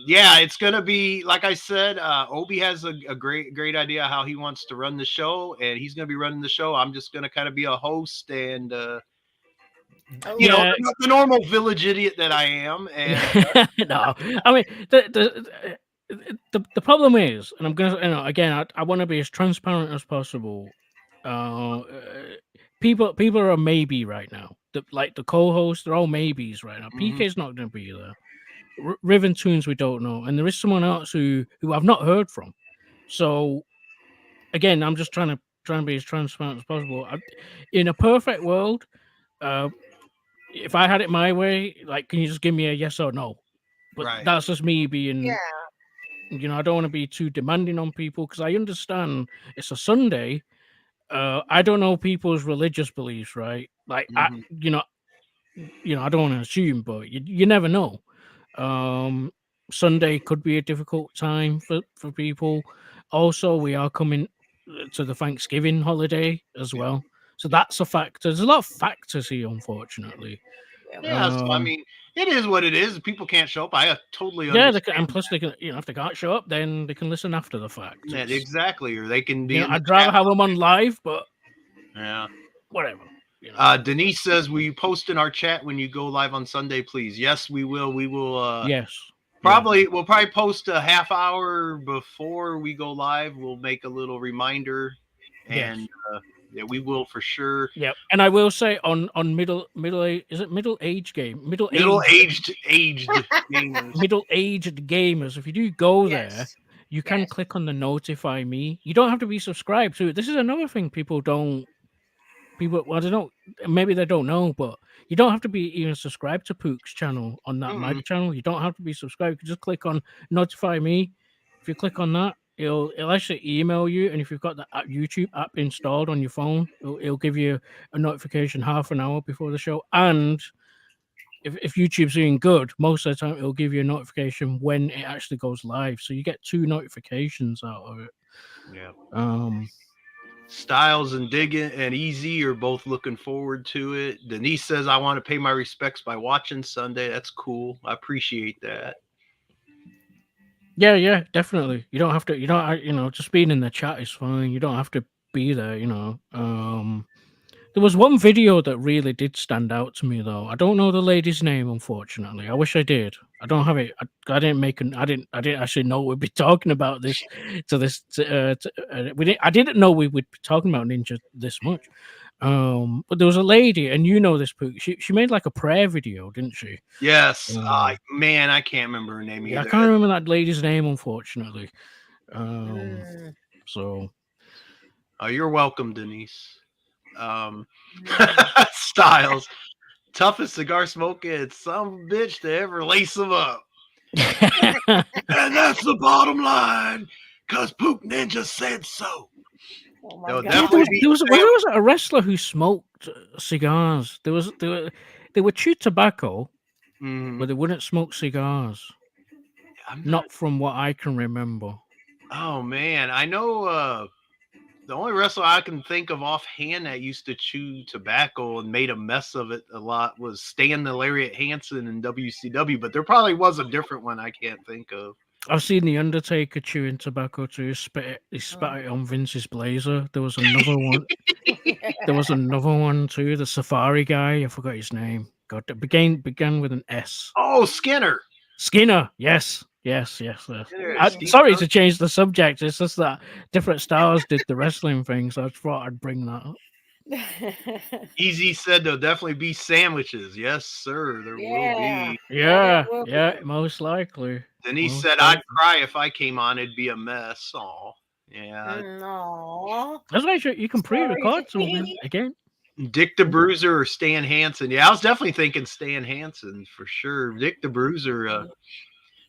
Yeah, it's gonna be like I said. Obi has a great idea how he wants to run the show, and he's gonna be running the show. I'm just gonna kind of be a host, and Oh, yeah. the normal village idiot that I am. And No, I mean the problem is, and I'm gonna, again, I want to be as transparent as possible. People are a maybe right now. Like the co-hosts, they're all maybes right now. mhm, PK's not going to be there. Riven Tunes, we don't know, and there is someone else who I've not heard from. So again, I'm just trying to be as transparent as possible. In a perfect world, uh, if I had it my way, like, can you just give me a yes or no? But right, that's just me being, yeah. I don't want to be too demanding on people because I understand it's a Sunday. I don't know people's religious beliefs, right? Like, mhm, I don't want to assume, but you never know. Um, Sunday could be a difficult time for people. Also, we are coming to the Thanksgiving holiday as yeah, well, so yeah, that's a factor. There's a lot of factors here, unfortunately. Yeah. yeah. So I Um, mean, it is what it is. People can't show up. I totally yeah, and understand plus they can, if they can't show up, then they can listen after the fact. that It's, exactly, or they can be in the I'd rather chat. have them on live, but Yeah. whatever. Denise says, "Will you post in our chat when you go live on Sunday, please?" Yes, we will. We will. Yes, yeah, We'll probably post a half hour before we go live. We'll make a little reminder, and yes, yeah, we will for sure. yeah. And I will say on middle age, is it Middle aged gamers. middle aged gamers? If you do go there, Yes. you can Yes. click on the notify me. You don't have to be subscribed to it. This is another thing people, well, I don't know, maybe they don't know, but you don't have to be even subscribed to Pook's channel on that Mm-mm. Mag channel. You don't have to be subscribed. You can just click on notify me. If you click on that, it'll actually email you, and if you've got the YouTube app installed on your phone, it'll give you a notification half an hour before the show. And if YouTube's doing good, most of the time it'll give you a notification when it actually goes live. So you get two notifications out of it. Yeah. Um, Styles and Diggin and Easy are both looking forward to it. Denise says, "I want to pay my respects by watching Sunday." That's cool. I appreciate that. Yeah, yeah, definitely. You don't have to. You don't. Just being in the chat is fine. You don't have to be there. There was one video that really did stand out to me, though. I don't know the lady's name, unfortunately. I wish I did. I don't have it. I didn't make an. I didn't actually know we'd be talking about this. To this. We didn't. I didn't know we would be talking about Ninja this much. But there was a lady, and you know this, Pook. She made like a prayer video, didn't she? Yes. Um, Man, I can't remember her name yeah, I either. can't remember that lady's name, unfortunately. Um, Mm, so Oh, you're welcome, Denise. Um, mm. Styles, toughest cigar smoking some bitch to ever lace them up. And that's the bottom line, because Poop Ninja said so. Oh my There'll yeah, God. definitely be there Sam. was a wrestler who smoked cigars. They were chewed tobacco, Mhm. but they wouldn't smoke cigars. I'm not. Not from what I can remember. Oh man, I know. The only wrestler I can think of offhand that used to chew tobacco and made a mess of it a lot was Stan the Lariat Hansen in WCW, but there probably was a different one I can't think of. I've seen the Undertaker chewing tobacco too. He Mm. spat it on Vince's blazer. There was another one. There was Yeah. another one too. The Safari guy. I forgot his name. God, it began with an S. Oh, Skinner. Skinner. Yes. Yes. Yes. Yes. Skinner, Steve Sorry Irwin. to change the subject. It's just that different stars did the wrestling thing, so I thought I'd bring that up. Easy said there'll definitely be sandwiches. Yes, sir, there will Yeah. be. Yeah, there Yeah. will Yeah. be. Most likely. Denise Most said I'd likely. cry if I came on. It'd be a mess. Oh, yeah. Aw. That's why you can pre-record something Sorry. again. Dick the Bruiser or Stan Hansen. Yeah, I was definitely thinking Stan Hansen for sure. Dick the Bruiser.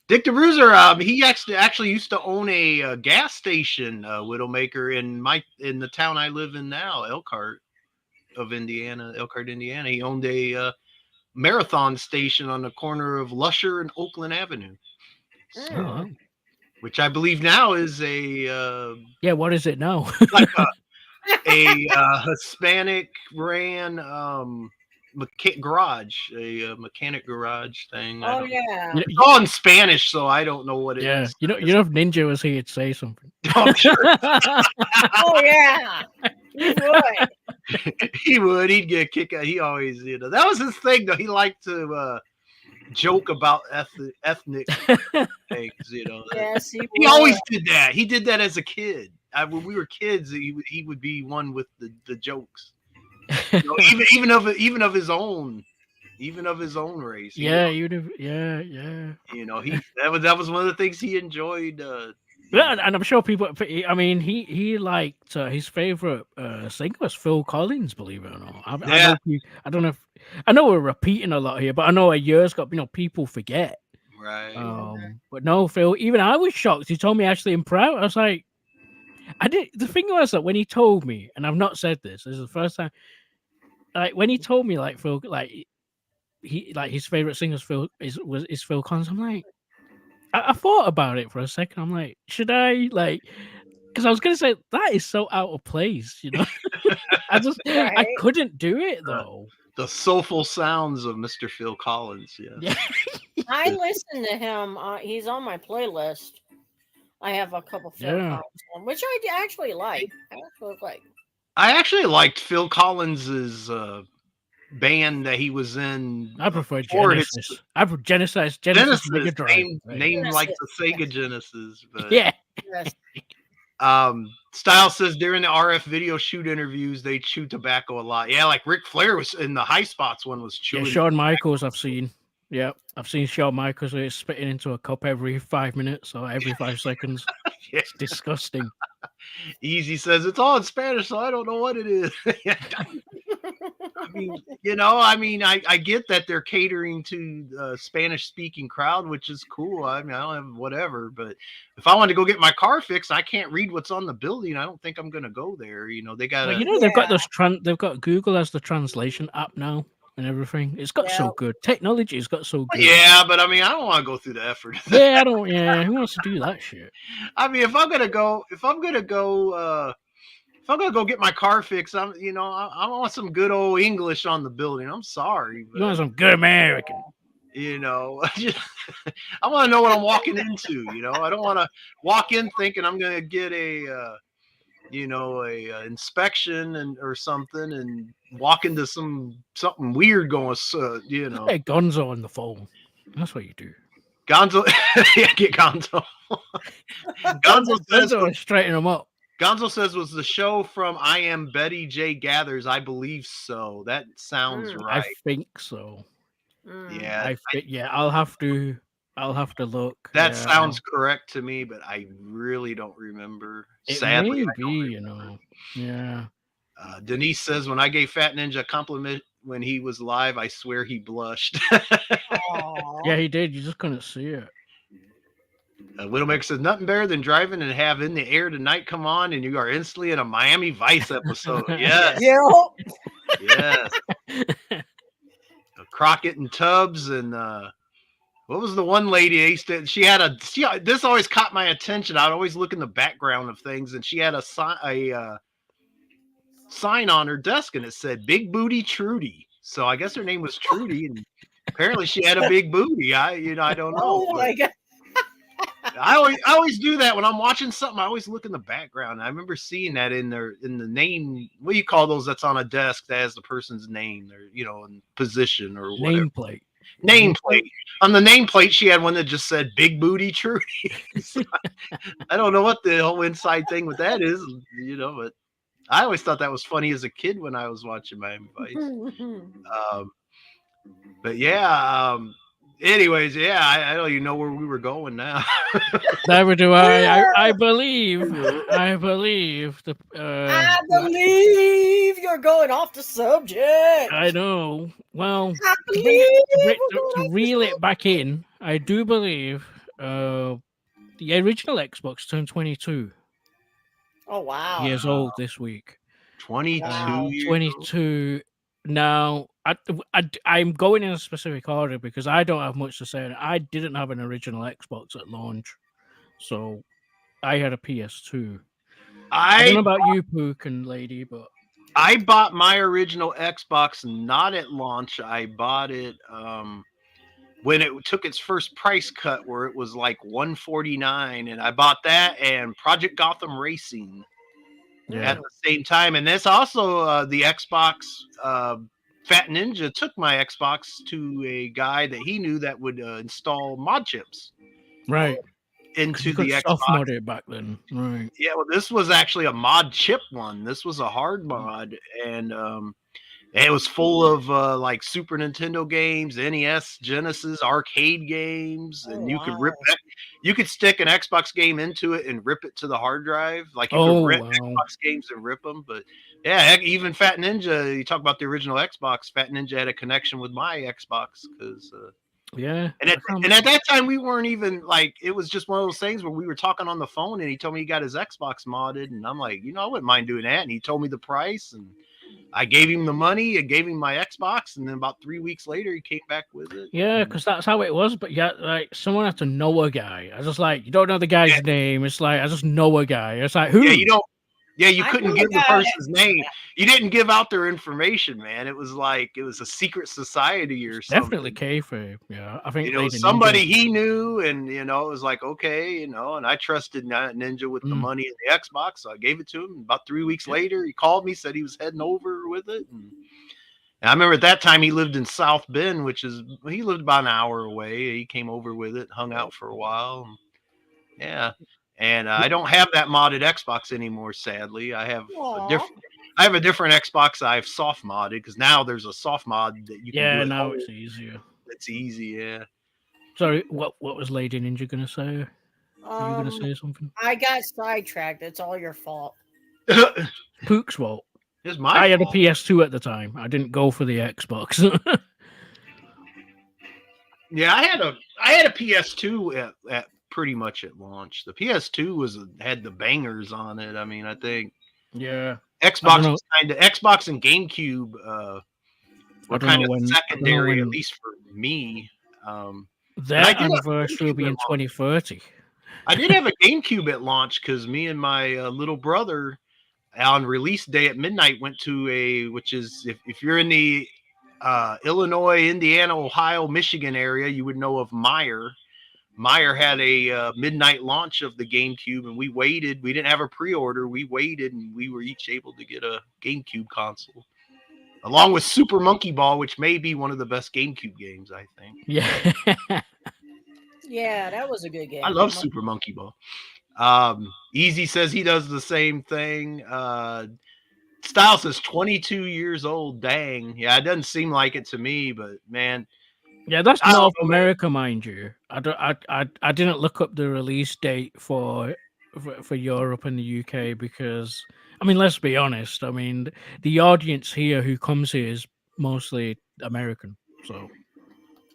Dick the Bruiser. He actually used to own a gas station, Widowmaker in the town I live in now, Elkhart, Indiana. He owned marathon station on the corner of Lusher and Oakland Avenue. Oh, wow. Which I believe now is a Yeah, what is it now? like a Hispanic ran garage, a mechanic garage thing. I Oh don't. yeah. You- It's all in Spanish, so I don't know what it yeah, is. you know, if Ninja was here, he'd say something. I'm sure Oh yeah. You would. he would. He'd get a kick out. He always, that was his thing though. He liked to joke about ethnic things. Yes, he He would. always did that. He did that as a kid. When we were kids, he would be one with the jokes. Even of his own race. Yeah, you'd have. Yeah, yeah. That was one of the things he enjoyed. Yeah, and I'm sure people. I mean, he liked his favorite singer was Phil Collins. Believe it or not, Yeah. I don't know. I know we're repeating a lot here, but I know a year's got. People forget. Right. But no, Phil. Even I was shocked. He told me actually in private. I was like, I did. The thing was that when he told me, and I've not said this. This is the first time. Like when he told me, like Phil, like he like his favorite singer is Phil Collins. I'm like. I thought about it for a second. I'm like, should I because I was gonna say that is so out of place, I Right. couldn't do it though. The soulful sounds of Mr. Phil Collins. Yeah. I listen to him. He's on my playlist. I have a couple Phil Yeah. Collins on, which I actually like. I actually liked Phil Collins's band that he was in. I prefer before his- Genesis. I prefer Genesis Mega Genesis, Drive. named like the Genesis, Sega Genesis. But, Yeah. Yes. Styles says during the RF video shoot interviews they chew tobacco a lot. Yeah, like Ric Flair was in the High Spots one was Yeah, chewing. Shawn Michaels I've seen. Yeah. I've seen Shawn Michaels where he's spitting into a cup every 5 minutes or every 5 seconds. Yeah. It's disgusting. Easy says it's all in Spanish, so I don't know what it is. I get that they're catering to the Spanish-speaking crowd, which is cool. I mean, I don't have whatever, but if I want to go get my car fixed, I can't read what's on the building. I don't think I'm going to go there. They got. Well, they've got they've got Google as the translation app now and everything. It's got so good. Technology has got so good. Yeah, but I mean, I don't want to go through the effort. Yeah, I don't. Yeah, who wants to do that shit? I mean, if I'm gonna go get my car fixed, I want some good old English on the building. I'm sorry, but, You want some good American? I want to know what I'm walking into. I don't want to walk in thinking I'm gonna get a inspection or something, and walk into something weird going. Hey, Gonzo on the phone. That's what you do. Gonzo, yeah, get Gonzo. Gonzo straighten them up. Gonzo says, was the show from I Am Betty J Gathers? I believe so. That sounds right. I think so. Yeah. I'll have to look. That sounds correct to me, but I really don't remember. It Sadly, may be, Yeah. Denise says, when I gave Fat Ninja a compliment when he was live, I swear he blushed. Yeah, he did. You just couldn't see it. Widowmaker says, nothing better than driving and have In the Air Tonight come on, and you are instantly in a Miami Vice episode. Yes. Yes. Crockett and Tubbs, and what was the one lady? This always caught my attention. I'd always look in the background of things, and she had a sign on her desk, and it said "Big Booty Trudy." So I guess her name was Trudy, and apparently she had a big booty. I don't know. Oh my God. I always do that when I'm watching something. I always look in the background. I remember seeing that in the name. What do you call those? That's on a desk that has the person's name, or in position or whatever. Nameplate. On the nameplate, she had one that just said "Big Booty Trudy." I don't know what the whole inside thing with that is, but I always thought that was funny as a kid when I was watching Miami Vice. But yeah. Anyways, yeah, I don't even know where we were going now. Never do I. I believe. I believe you're going off the subject. I know. Well, I believe to reel it back in, I do believe the original Xbox turned 22 Oh wow. years old this week. 22 Wow. years 22. Now, I'm going in a specific order because I don't have much to say. I didn't have an original Xbox at launch, so I had a PS2. I don't know I about you, Pook and Lady, but I bought my original Xbox not at launch. I bought it when it took its first price cut, where it was like 149, and I bought that and Project Gotham Racing yeah, at the same time. And this also the Xbox. Fat Ninja took my Xbox to a guy that he knew that would install mod chips right. Because you into could the soft Xbox. mod it back then, right? Yeah, well, this was actually a mod chip one. This was a hard mod, and it was full of like Super Nintendo games, NES, Genesis, arcade games, Oh and you could wow. rip that. You could stick an Xbox game into it and rip it to the hard drive. Like you could Oh rent wow, Xbox games and rip them. But yeah, even Fat Ninja. You talk about the original Xbox. Fat Ninja had a connection with my Xbox because. yeah. And I can't. at that time, we weren't even like, it was just one of those things where we were talking on the phone and he told me he got his Xbox modded. And I'm like, I wouldn't mind doing that. And he told me the price and I gave him the money and gave him my Xbox. And then about 3 weeks later, he came back with it. Yeah, because that's how it was. But yeah, like someone had to know a guy. I just like you don't know the guy's Yeah, name. It's like I just know a guy. It's like yeah, who? you I knew couldn't a give the guy person's name. You didn't give out their information, man. It was like, it was a secret society or Definitely something. kayfabe. Yeah, I think Lady Ninja. Somebody he knew, and it was like, okay, and I trusted Ninja with the Mm, money and the Xbox, so I gave it to him. About 3 weeks later, he called me, said he was heading over with it, and I remember at that time he lived in South Bend, he lived about an hour away. He came over with it, hung out for a while, yeah. And I don't have that modded Xbox anymore, sadly. Aw. I have a different Xbox I've soft modded because now there's a soft mod that you can do yeah, at now home. it's easier. It's easy, yeah. Sorry, what was Lady Ninja gonna say? Were you gonna Um, say something? I got sidetracked. It's all your fault. Pook's fault. It's my I had a fault. PS2 at the time. I didn't go for the Xbox. Yeah, I had a PS2 at pretty much at launch. The PS2 had the bangers on it. I mean, I think yeah, I don't Xbox know. was Xbox and GameCube I were don't know kind of when. I don't know secondary, at when least for me. Um, but their anniversary will be in 2030. I did have a GameCube at launch because me and my little brother on release day at midnight went to which is if you're in the Illinois, Indiana, Ohio, Michigan area, you would know of Meyer. Meyer had a midnight launch of the GameCube, and we waited. We didn't have a pre-order. We waited, and we were each able to get a GameCube console, along with Super Monkey Ball, which may be one of the best GameCube games. I think. Yeah. Yeah, that was a good I game. love Super Monkey Ball. Easy says he does the same thing. Style says 22 years old. Dang, yeah, it doesn't seem like it to me, but man, Yeah, that's I don't North know, man. America, mind you. I didn't look up the release date for Europe and the UK because I mean, let's be honest. I mean, the audience here who comes here is mostly American. So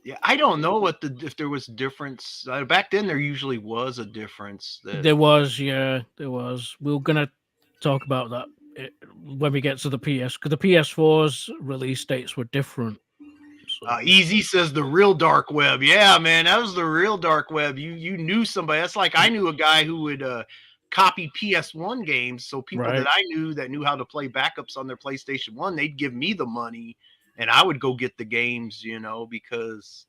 Yeah, I don't know if there was a difference back then. There usually was a difference that. there was, yeah, there was. We're gonna talk about that when we get to the PS because the PS4's release dates were different. So Easy says the real dark web. Yeah, man, that was the real dark web. You knew somebody. That's like I knew a guy who would copy PS1 games. So people that right, I knew that knew how to play backups on their PlayStation 1, they'd give me the money and I would go get the games, because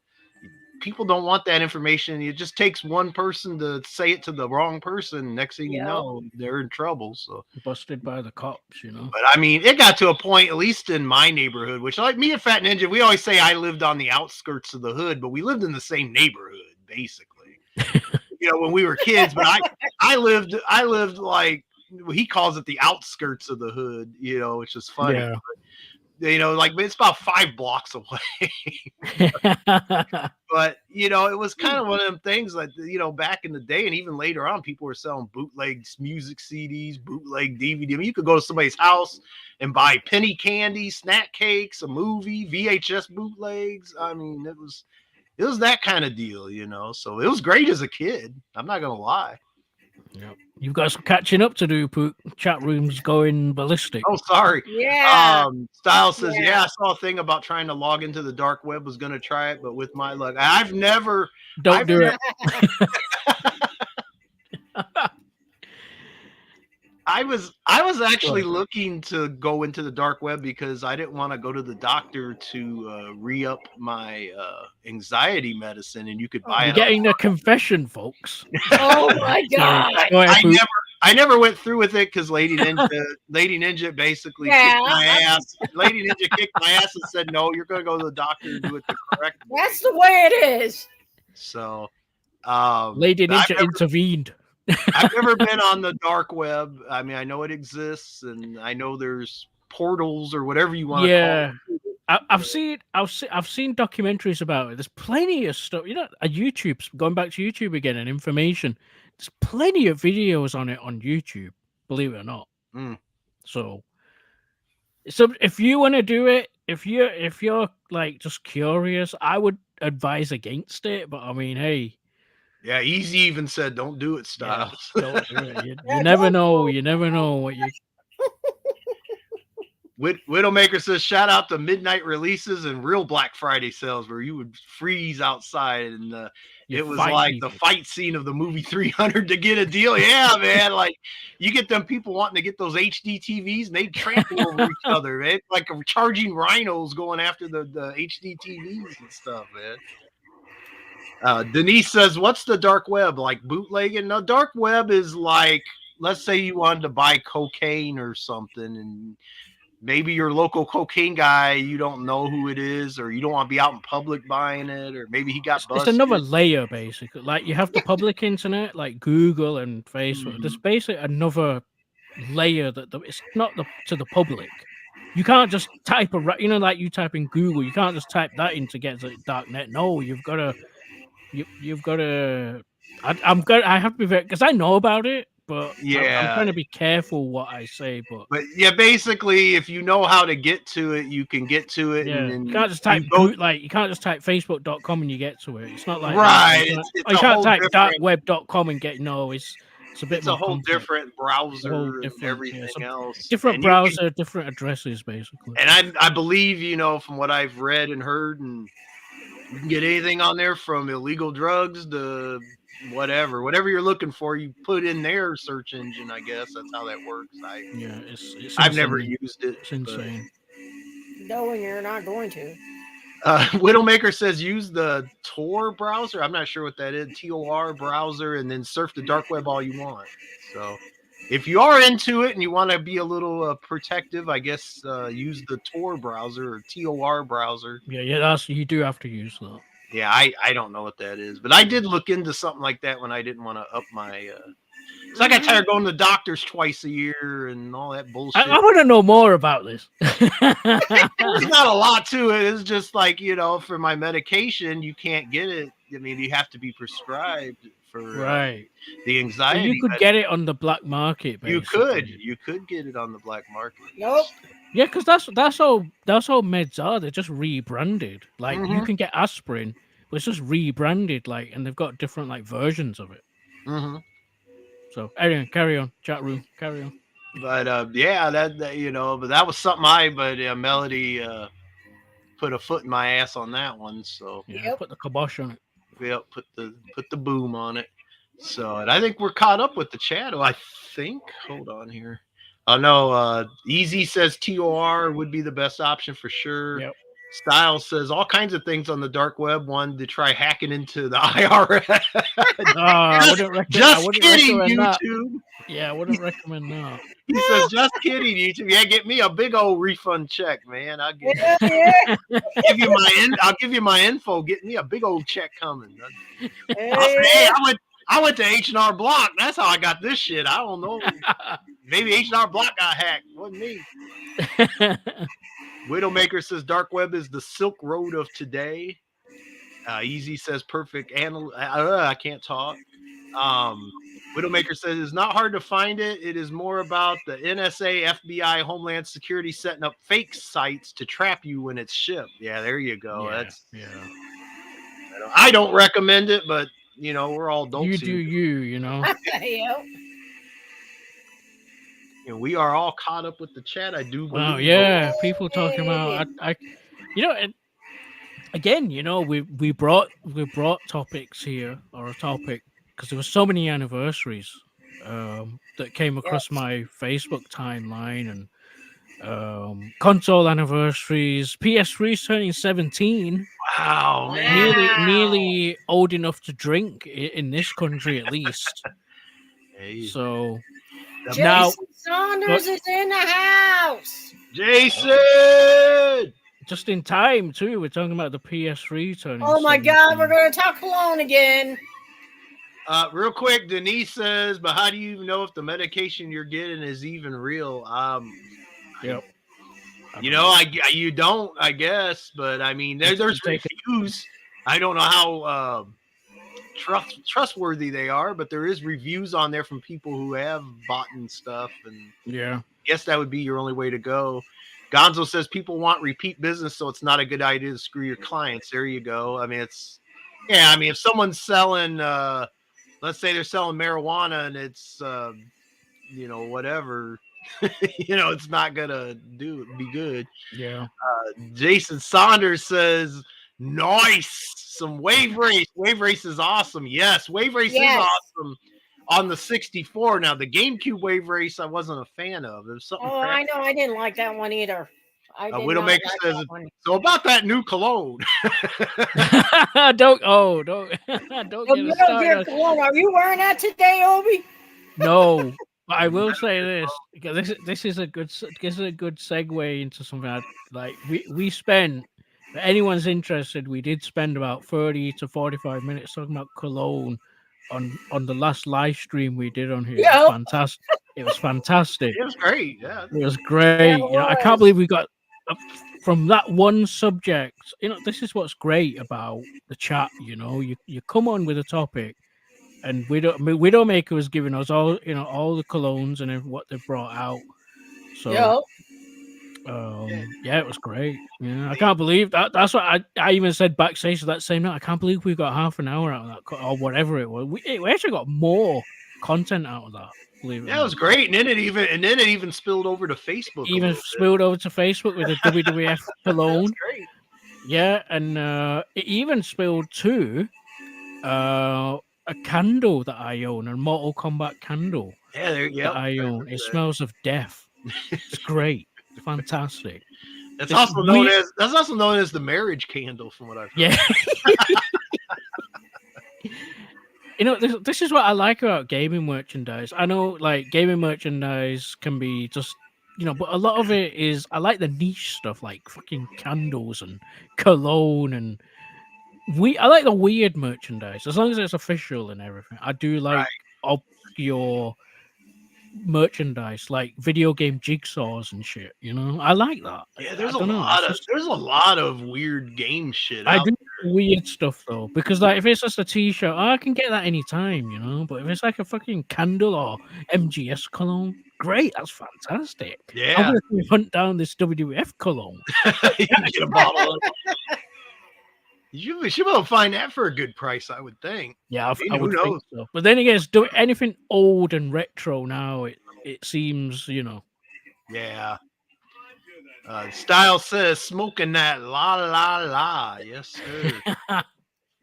people don't want that information. It just takes one person to say it to the wrong person. Next thing you Yep. know, they're in trouble. So busted by the cops. but I mean, it got to a point, at least in my neighborhood, which like me and Fat Ninja, we always say I lived on the outskirts of the hood, but we lived in the same neighborhood, basically. When we were kids, but I lived like he calls it the outskirts of the hood, which is funny. Yeah. Like it's about 5 blocks away. But it was kind of one of them things like back in the day, and even later on, people were selling bootleg music CDs, bootleg DVD. I mean, you could go to somebody's house and buy penny candy, snack cakes, a movie, VHS bootlegs. I mean, it was that kind of deal, So it was great as a kid. I'm not gonna lie. Yep. You've got some catching up to do, Pook. Chat room's going ballistic. Oh, sorry. Yeah. Style says, Yeah. yeah, I saw a thing about trying to log into the dark web. Was gonna try it, but with my luck, I've never. Don't I've do never. it. I was actually Good. looking to go into the dark web because I didn't want to go to the doctor to re-up my anxiety medicine, and you could buy You're it on. getting a confession, folks. Oh my Sorry. God. Go ahead, I Pook. never I never went through with it because Lady Ninja basically Yeah. kicked my ass. Lady Ninja kicked my ass and said, "No, you're going to go to the doctor and do it the correct way." That's the way it is. So, Lady I've Ninja never intervened. I've never been on the dark web. I mean, I know it exists, and I know there's portals or whatever you want to call Yeah. I've seen documentaries about it. There's plenty of stuff. You know, YouTube's going back to YouTube again and information. There's plenty of videos on it on YouTube. Believe it or not. Mm. So if you want to do it, if you're like just curious, I would advise against it. But I mean, hey, Yeah, Easy even said, "Don't do it, yeah, Styles." don't do it. You Yeah, never don't know. do You never know what you. Widowmaker says, "Shout out to midnight releases and real Black Friday sales where you would freeze outside and You it was fight like the people. fight scene of the movie 300 to get a deal." Yeah, man. Like you get them people wanting to get those HD TVs and they trample over each other, man. It's like charging rhinos going after the HD TVs and stuff, man. Denise says, "What's the dark web? Like bootlegging?" No, dark web is like, let's say you wanted to buy cocaine or something, and maybe your local cocaine guy, you don't know who it is, or you don't want to be out in public buying it, or maybe he got It's another busted. layer, basically. Like you have the public internet, like Google and Facebook. There's Mhm. basically another layer it's not to the public. You can't just type like you type in Google. You can't just type that in to get the dark net. No, you've got to. I have to be very because I know about it, but I'm Yeah, trying to be careful what I say. But but yeah, basically, if you know how to get to it, you can get to it, and yeah, you then can't just you type go you can't just type facebook.com and you get to it. It's not like that. right. It's You a can't whole type different. darkweb.com and get no. It's a bit It's a more whole complex. different A whole browser and different, yeah, everything else, different and you can. browser, different addresses, basically. And I believe, from what I've read and heard, and you can get anything on there from illegal drugs to whatever you're looking for, you put in their search engine. I guess that's how that works. Yeah, it's I've never insane. used it, It's but insane. No, and you're not going to. Widowmaker says use the Tor browser. I'm not sure what that is. TOR browser, and then surf the dark web all you want. So if you are into it and you want to be a little protective, I guess use the Tor browser or TOR browser. Yeah, you do have to use that. Yeah, I don't know what that is, but I did look into something like that when I didn't want to up my. So I got tired of going to the doctors twice a year and all that bullshit. I want to know more about this. There's not a lot to it. It's just like, for my medication, you can't get it. I mean, you have to be prescribed for Right. the So anxiety. you could get it on the black market, You basically. could get it on the black market. Nope. Yeah, because that's all meds are. They're just rebranded. Like you Mhm. can get aspirin, but it's just rebranded. Like, and they've got different like versions of it. Mm-hmm. So anyway, carry on. Chat room, carry on. But yeah, that but that was something Melody put a foot in my ass on that one. So Yeah, Yep. put the kibosh on it. yeah, put the boom on it. So, and I think we're caught up with the chat. Oh, I think. Hold on here. Oh no, Easy says TOR would be the best option for sure. Yep. Styles says all kinds of things on the dark web. One to try hacking into the IRS. I wouldn't recommend. Just kidding, that. YouTube. Yeah, I wouldn't recommend that. He says, just kidding, YouTube. Yeah, get me a big old refund check, man. I'll Yeah, yeah. I'll give you my info. Get me a big old check coming. I'll say, Hey, hey, I went to H&R Block. That's how I got this shit. I don't know. Maybe H&R Block got hacked. Wasn't me. Widowmaker says dark web is the Silk Road of today. Easy says perfect. I can't talk. Widowmaker says it's not hard to find it. It is more about the NSA, FBI, Homeland Security setting up fake sites to trap you when it's shipped. Yeah, there you go. Yeah, That's yeah. I don't recommend it, but we're all You adults do here. Yep. We are all caught up with the chat. I do Wow, believe. yeah, people talking Yay. about you know, and again, we brought topics here or a topic because there were so many anniversaries that came across Yes. my Facebook timeline and console anniversaries. PS3's turning 17, Wow, man. Wow. nearly old enough to drink in this country at least. Hey, So the now, Jason but Saunders is in the house. Jason. just in time too. We're talking about the PS3 turning Oh my God, we're 17. going to talk cologne again. Real quick, Denise says, but how do you even know if the medication you're getting is even real? Yep. I You don't know, know. you don't, I guess, but I mean, there's Take it. reviews. I don't know how trustworthy they are, but there is reviews on there from people who have bought and stuff, and Yeah. I guess that would be your only way to go. Gonzo says people want repeat business, so it's not a good idea to screw your clients. There you go. I mean, I mean, if someone's selling, let's say they're selling marijuana and it's, whatever, it's not gonna be good. Yeah. Jason Saunders says, nice. Some wave race. Wave race is awesome. Yes, wave race is Yes. awesome on the 64. Now, the GameCube wave race, I wasn't a fan of. There's something Oh, crap. I know. I didn't like that one either. I did not Widowmaker like says, that one. so about that new cologne. don't don't don't The get us Metal started. Gear Cologne. Are you wearing that today, Obi? No, but I will say this because this is a good segue into something like we spent. If anyone's interested, we did spend about 30 to 45 minutes talking about cologne on the last live stream we did on here. It was Yep. fantastic. It was fantastic. It was great. Yeah. It was That great. I can't was. believe we got uh, from that one subject. This is what's great about the chat. You come on with a topic, and Widowmaker was giving us all the colognes and what they brought out. So Yep. yeah, it was great. Yeah, I can't believe that. That's what I even said backstage that same night. I can't believe we got half an hour out of that or whatever it was. We actually got more content out of that. Believe it or Yeah, it was not. great. And then it even spilled over to Facebook a Even little bit. spilled over to Facebook with the WWF That's cologne. great. Yeah, and it even spilled to a candle that I own, a Mortal Kombat candle Yeah, that yep. I own. It smells of death. It's great. It's fantastic. That's This also known we as the marriage candle, from what I've heard. yeah. This is what I like about gaming merchandise. I know like gaming merchandise can be just but a lot of it is I like the niche stuff like fucking candles and cologne and I like the weird merchandise as long as it's official and everything. I do like obscure merchandise like video game jigsaws and shit. I like that. Yeah, I don't know. It's just there's a lot of weird game shit I out. do weird stuff though, because like if it's just a t-shirt, I can get that anytime, But if it's like a fucking candle or MGS cologne, great, that's fantastic. I'm Yeah, gonna go hunt down this WWF cologne. you can get a bottle of. You should be able to find that for a good price, I would think. Yeah, I mean, I who would think knows? so. But then again, do anything old and retro now. It seems, Yeah. Style says smoking that la la la. Yes, sir.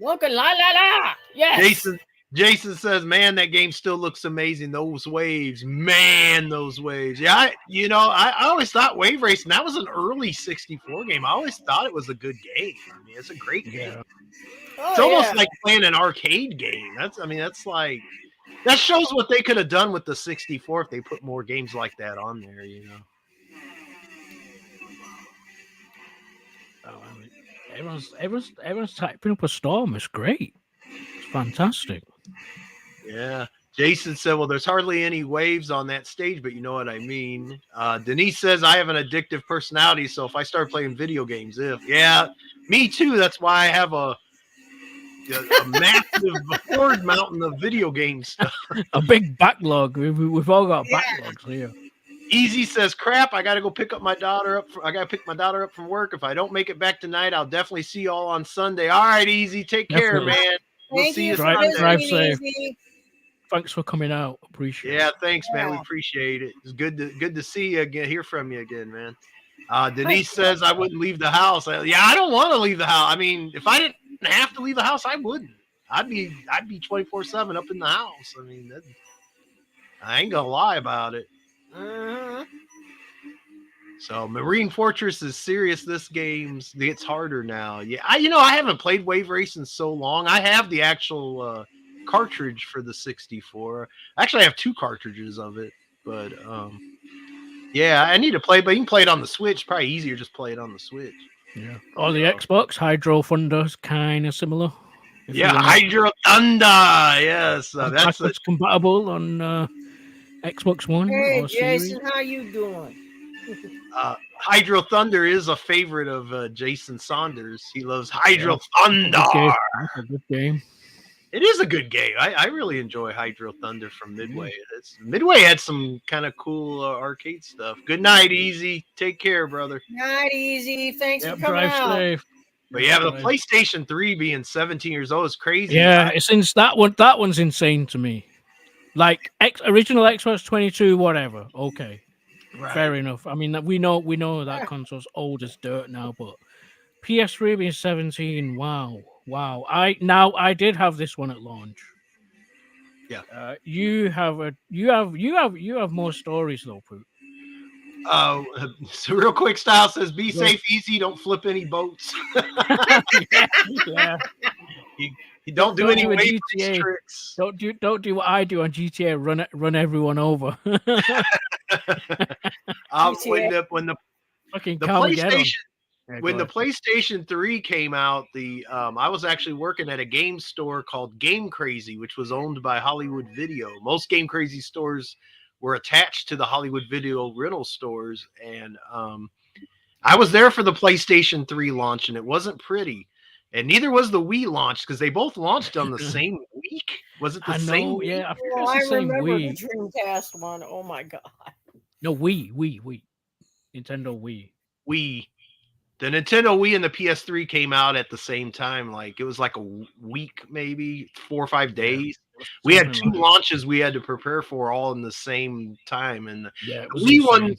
Looking la la la. Yes. Jason says, man, that game still looks amazing. Those waves, man, those waves. Yeah, I always thought Wave Racing, that was an early 64 game. I always thought it was a good game. I mean, it's a great game. yeah. It's Oh almost yeah. like playing an arcade game. That's like, that shows what they could have done with the 64 if they put more games like that on there, Oh, I mean, everyone's typing up a storm. It's great. It's fantastic. Yeah. Jason said, well, there's hardly any waves on that stage, but you know what I mean. Denise says, I have an addictive personality, so if I start playing video games, yeah, me too. That's why I have a massive horde mountain of video game stuff. A big backlog. We've all got backlogs here. Easy says, crap, I got to go pick up my daughter up. I got to pick my daughter up from work. If I don't make it back tonight, I'll definitely see you all on Sunday. All right, Easy. Take care, Definitely. man. We'll Thank see you you for Sunday. Drive listening, safe. Easy. Thanks for coming out. Appreciate Yeah, it. thanks, man. We Yeah. appreciate it. It's good to see you again, hear from you again, man. Denise Thank says I wouldn't leave the house. Yeah, I don't want to leave the house. I mean, if I didn't have to leave the house, I wouldn't. I'd be 24/7 up in the house. I mean, I ain't gonna lie about it. you. So Marine Fortress is serious. This game's gets harder now. Yeah, I haven't played Wave Race in so long. I have the actual cartridge for the 64. Actually, I have two cartridges of it, but yeah, I need to play. But you can play it on the Switch. Probably easier just play it on the Switch. Yeah. Or the So, Xbox Hydro Thunder's kind of similar. If yeah, you want Hydro Thunder. Yes, that's a backwards compatible on Xbox One Hey, or Series. Jason, how you doing? Hydro Thunder is a favorite of Jason Saunders. He loves Yeah. Hydro A Thunder. good game. That's a good game. It is a good game. I really enjoy Hydro Thunder from Midway. Mm. Midway had some kind of cool arcade stuff. Good night, Easy. Take care, brother. Not easy. Thanks for Yep, coming drive out. safe. But Yep, yeah, the drive. PlayStation 3 being 17 years old is crazy. Yeah, since that one's insane to me. Like original Xbox 22, whatever. Okay, Right. fair enough. I mean, we know that console's old as dirt now, but PS3 being 17, wow. I did have this one at launch. Yeah. You have more stories though, Poot. So real quick, Style says, "Be Go. safe, Easy. Don't flip any boats. yeah. You don't do any a wave race GTA. tricks." Don't do what I do on GTA. Run everyone over. When the Fucking the Carmageddon. PlayStation Yeah, when go the ahead. PlayStation 3 came out, I was actually working at a game store called Game Crazy, which was owned by Hollywood Video. Most Game Crazy stores were attached to the Hollywood Video rental stores, and I was there for the PlayStation 3 launch, and it wasn't pretty. And neither was the Wii launch because they both launched on the same week. Was it the I same know. week? Yeah, I think Oh, it's I the same remember the Wii. Dreamcast one. Oh my god. No, Wii. Nintendo Wii. Wii. The Nintendo Wii and the PS3 came out at the same time. Like it was like a week, maybe 4 or 5 days. We had Something two like that. launches we had to prepare for all in the same time. And Yeah, it the was Wii one, insane.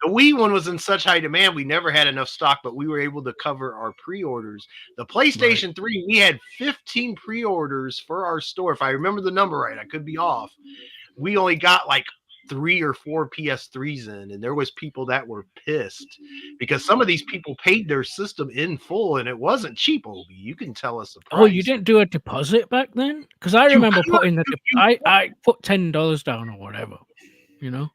the Wii one was in such high demand, we never had enough stock, but we were able to cover our pre-orders. The PlayStation 3, we had 15 pre-orders for our store. If I remember the number right, I could be off. We only got like 3 or 4 PS3s in, and there was people that were pissed because some of these people paid their system in full, and it wasn't cheap. Obi, you can tell us the price. Oh, you didn't do a deposit back then? Because I remember putting I put $10 down or whatever. You know.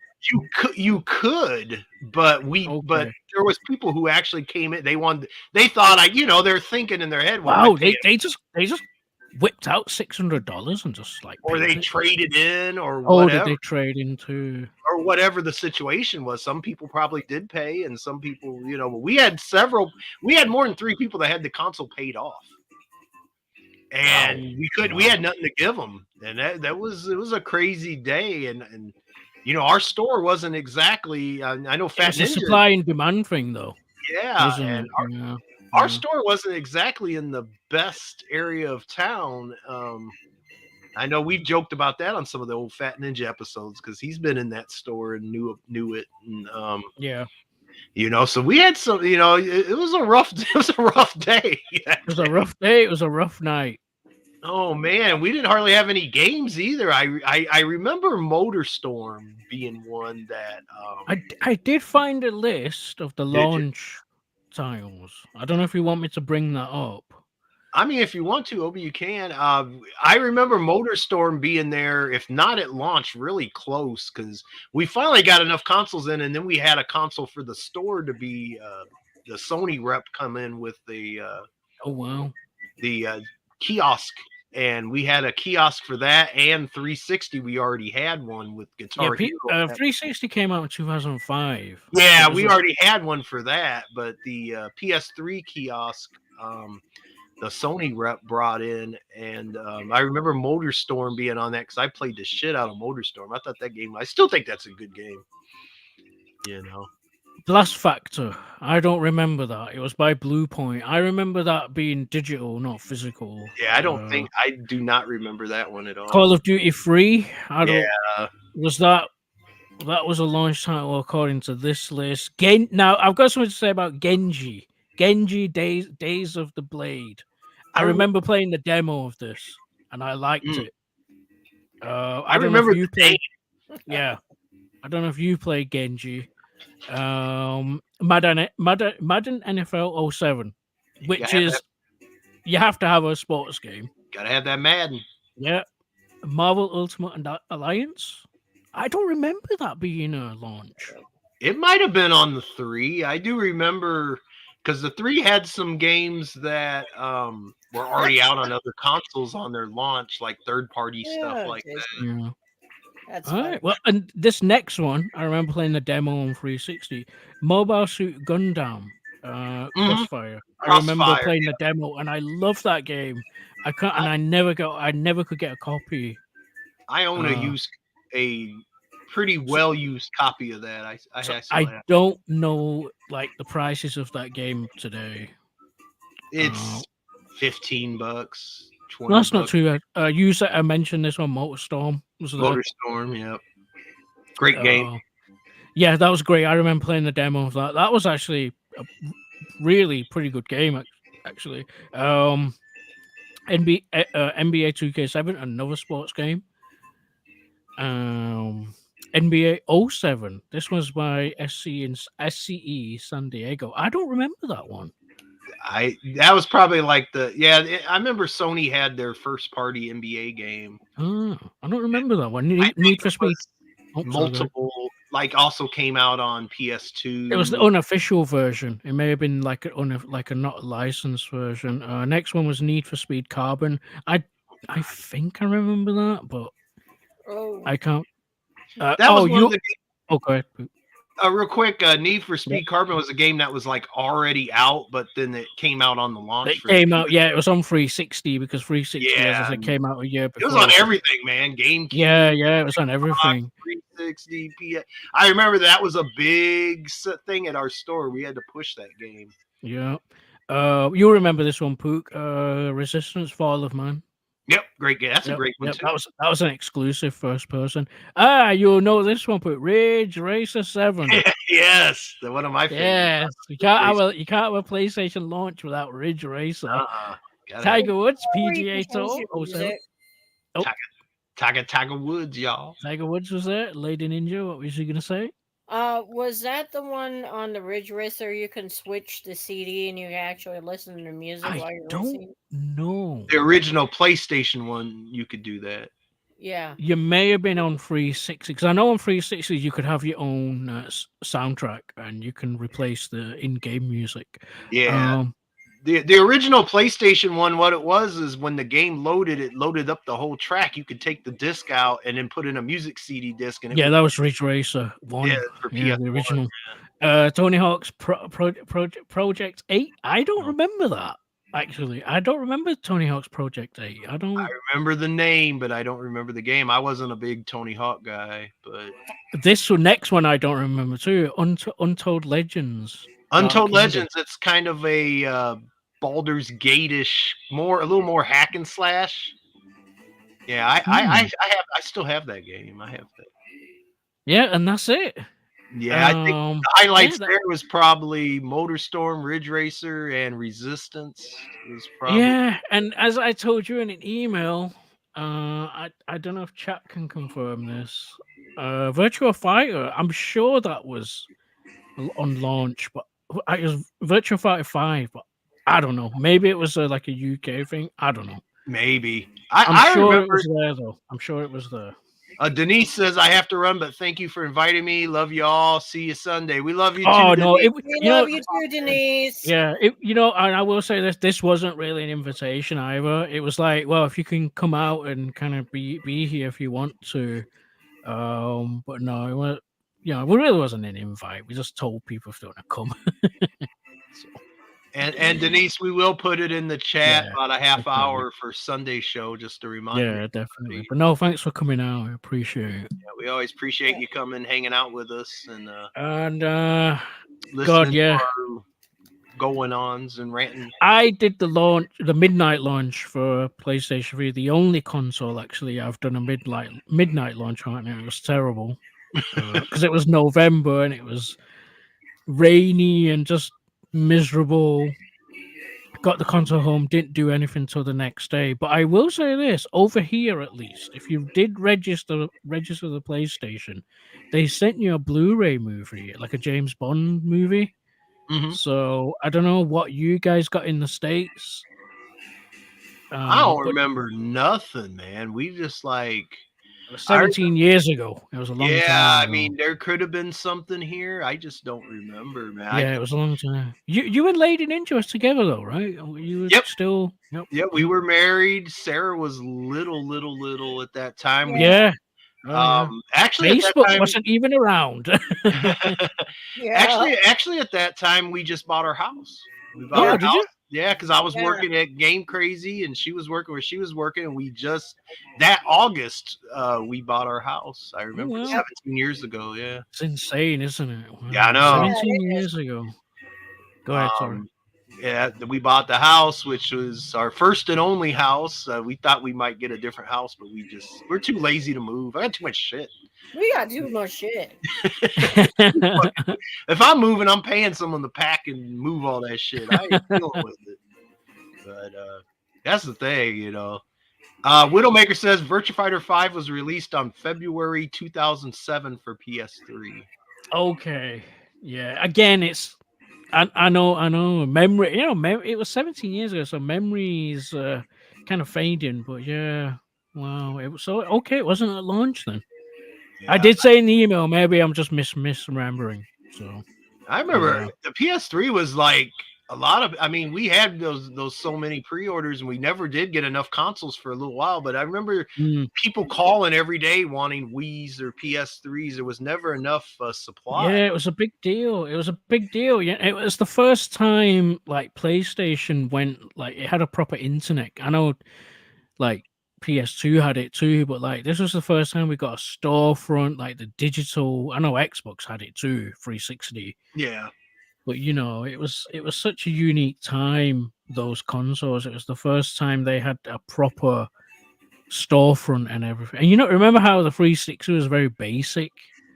You could, but Okay. there was people who actually came in. They thought they're thinking in their head, well, Wow, they just whipped out $600 and just like or paid they it. traded in or Oh, did whatever. they trade into Or whatever the situation was. Some people probably did pay, and some people, but we had more than 3 people that had the console paid off. And we had nothing to give them. And it was a crazy day. And our store wasn't exactly, I know Fat It's a Ninja. supply and demand thing though. Yeah. Wasn't And it? our store wasn't exactly in the best area of town. I know we've joked about that on some of the old Fat Ninja episodes because he's been in that store and knew it. And, yeah. So we had some, it was a rough day. It was a rough day. It was a rough night. Oh man, we didn't hardly have any games either. I remember MotorStorm being one that I did find a list of the launch titles. I don't know if you want me to bring that up. I mean, if you want to, Obi, you can. I remember MotorStorm being there, if not at launch, really close because we finally got enough consoles in, and then we had a console for the store to be the Sony rep come in with the oh wow the kiosk. And we had a kiosk for that and 360. We already had one with Guitar Hero. 360 came out in 2005. Yeah, we already had one for that. But the PS3 kiosk, the Sony rep brought in. And I remember MotorStorm being on that because I played the shit out of MotorStorm. I thought that game, I still think that's a good game. Blast Factor. I don't remember that. It was by Blue Point. I remember that being digital, not physical. Yeah, I do not remember that one at all. Call of Duty 3. I Yeah, don't. Was that was a launch title according to this list? Now I've got something to say about Genji. Genji Days of the Blade. I I remember. remember playing the demo of this, and I liked Mm, it. I I don't know if remember you the name. played. Yeah, I don't know if you played Genji. Madden NFL 07, which Gotta have that. is you have to have a sports game. Gotta have that Madden. Yeah, Marvel Ultimate and Alliance. I don't remember that being a launch. It might have been on the 3. I do remember because the 3 had some games that were already out on other consoles on their launch, like third party stuff Yeah, like Jason, Yeah. that's All fun. right. Well, and this next one, I remember playing the demo on 360. Mobile Suit Gundam, that. Crossfire. I remember Crossfire. playing the demo, and I love that game. I can't, I, and I never could get a copy. I own Uh, a pretty so, well used copy of that. I still I have. don't know like the prices of that game today. Uh, It's $15, no, 20 that's not bucks. too bad. You said I mentioned this one, Motorstorm was there. Motorstorm, yep. Great game. Uh, yeah, that was great. I remember playing the demo of that. That was actually a really pretty good game, actually. NBA 2K7, another sports game. NBA 07. This was by SCE San Diego. I don't remember that one. That was probably like I remember Sony had their first party NBA game. Oh, I don't remember that one. I think Need for it Speed. was Oh, sorry, go ahead. multiple, like also came out on It was the PS2. unofficial version. It may have been like a not licensed version. Next one was Need for Speed Carbon. I think I remember that, but Oh, I can't. That was one of the Oh, go ahead. real quick. Need for Yeah. Speed Carbon was a game that was like already out, but then it came out on the launch It for came out, yeah, it was on 360 because 360, as I Yeah, said, came out a year it was before. on everything, man. GameCube, Yeah, it was on everything. 360, PS. I remember that was a big thing at our store. We had to push that game. Yeah. You remember this one, Pook? Resistance Fall of Man. Yep, great game. That's a Yep, great one yep. too. That was an exclusive first person. You'll know this one, Pook. Ridge Racer 7. Yes, one of my favorites. Yes, you can't have a PlayStation launch without Ridge Racer. Gotta Tiger Woods, before you PGA can change Tour, your 07. music, Tiger Woods, y'all. Tiger Woods was there. Lady Ninja, what was you gonna say? was that the one on the Ridge Racer? You can switch the CD and you can actually listen to the music I while you're don't racing. know. The original PlayStation one, you could do that. Yeah. You may have been on 360 because I know on 360 you could have your own soundtrack and you can replace the in-game music. Yeah. The original PlayStation one, what it was is when the game loaded, it loaded up the whole track. You could take the disc out and then put in a music CD disc. And that was Ridge Racer 1. Yeah, for the PS1, original. Tony Hawk's Project 8. I don't remember that. Actually, I don't remember Tony Hawk's Project 8. I remember the name, but I don't remember the game. I wasn't a big Tony Hawk guy, but this next one I don't remember too. Untold Legends. Untold Legends. It's kind of a Baldur's Gate-ish, a little more hack and slash. Yeah, I still have that game. I have that. Yeah, and that's it. Yeah, I think the highlights there was probably Motorstorm, Ridge Racer, and Resistance. Was probably and as I told you in an email, I don't know if chat can confirm this. Virtua Fighter, I'm sure that was on launch, but it was Virtua Fighter 5, but I don't know. Maybe it was like a UK thing. I don't know. Maybe. I'm sure remember, it was there, though. I'm sure it was there. Denise says, I have to run, but thank you for inviting me. Love you all. See you Sunday. We love you too. No, we love you too, Denise. Yeah, and I will say this wasn't really an invitation either. It was like, well, if you can come out and kind of be here if you want to. But no, it was, it really wasn't an invite. We just told people if they want to come. So. And Denise, we will put it in the chat about a half hour for Sunday show, just to remind you. Yeah, definitely. But no, thanks for coming out. I appreciate it. Yeah, we always appreciate you coming, hanging out with us, and God, listening to yeah. our going ons and ranting. I did the launch, the midnight launch for PlayStation 3, the only console actually I've done a midnight launch on, and it was terrible because it was November and it was rainy and just miserable. Got the console home, didn't do anything till the next day. But I will say this: over here, at least, if you did register the PlayStation, they sent you a Blu-ray movie, like a James Bond movie. Hmm. So I don't know what you guys got in the States, I don't but remember nothing, man. We just like it was I 17 years ago. It was a long yeah, time I ago. mean there could have been something here. I just don't remember, man. I Yeah, it was a long time. You and Lady Ninja was together though, right? You were yep, still. Yep. yep. We Yep. were married. Sarah was little at that time. We Yeah. Yeah. Oh yeah. actually at that Facebook time wasn't even around. Yeah. actually at that time we just bought our house. We bought our Oh, Yep. did you? house. Yeah, because I was Yeah. working at Game Crazy and she was working where she was working, and we just that August we bought our house. I Oh remember well. 17 years ago. Yeah, It's insane, isn't it? yeah, I Wow. know. Yeah, 17 it is. years ago. Go ahead, sorry. Um, yeah, we bought the house, which was our first and only house. We thought we might get a different house, but we're too lazy to move. I got too much shit. We got too much shit. If I'm moving, I'm paying someone to pack and move all that shit. I ain't dealing with it. But that's the thing, you know. Widowmaker says Virtua Fighter 5 was released on February 2007 for PS3. Okay. Yeah. Again, it's I know. Memory, it was 17 years ago, so memories kind of fading. But yeah, wow. It was so okay. It wasn't at launch then. I Yeah, did say in the email. Maybe I'm just misremembering. So I remember yeah. the PS3 was like a lot of. I mean, we had those so many pre-orders, and we never did get enough consoles for a little while. But I remember Mm. people calling every day wanting Wii's or PS3s. There was never enough supply. Yeah, it was a big deal. It was a big deal. Yeah, it was the first time like PlayStation went like it had a proper internet. I know like PS2 had it too, but like this was the first time we got a storefront, like the digital. I know Xbox had it too, 360. Yeah, But it was such a unique time, those consoles. It was the first time they had a proper storefront and everything. And remember how the 360 was very basic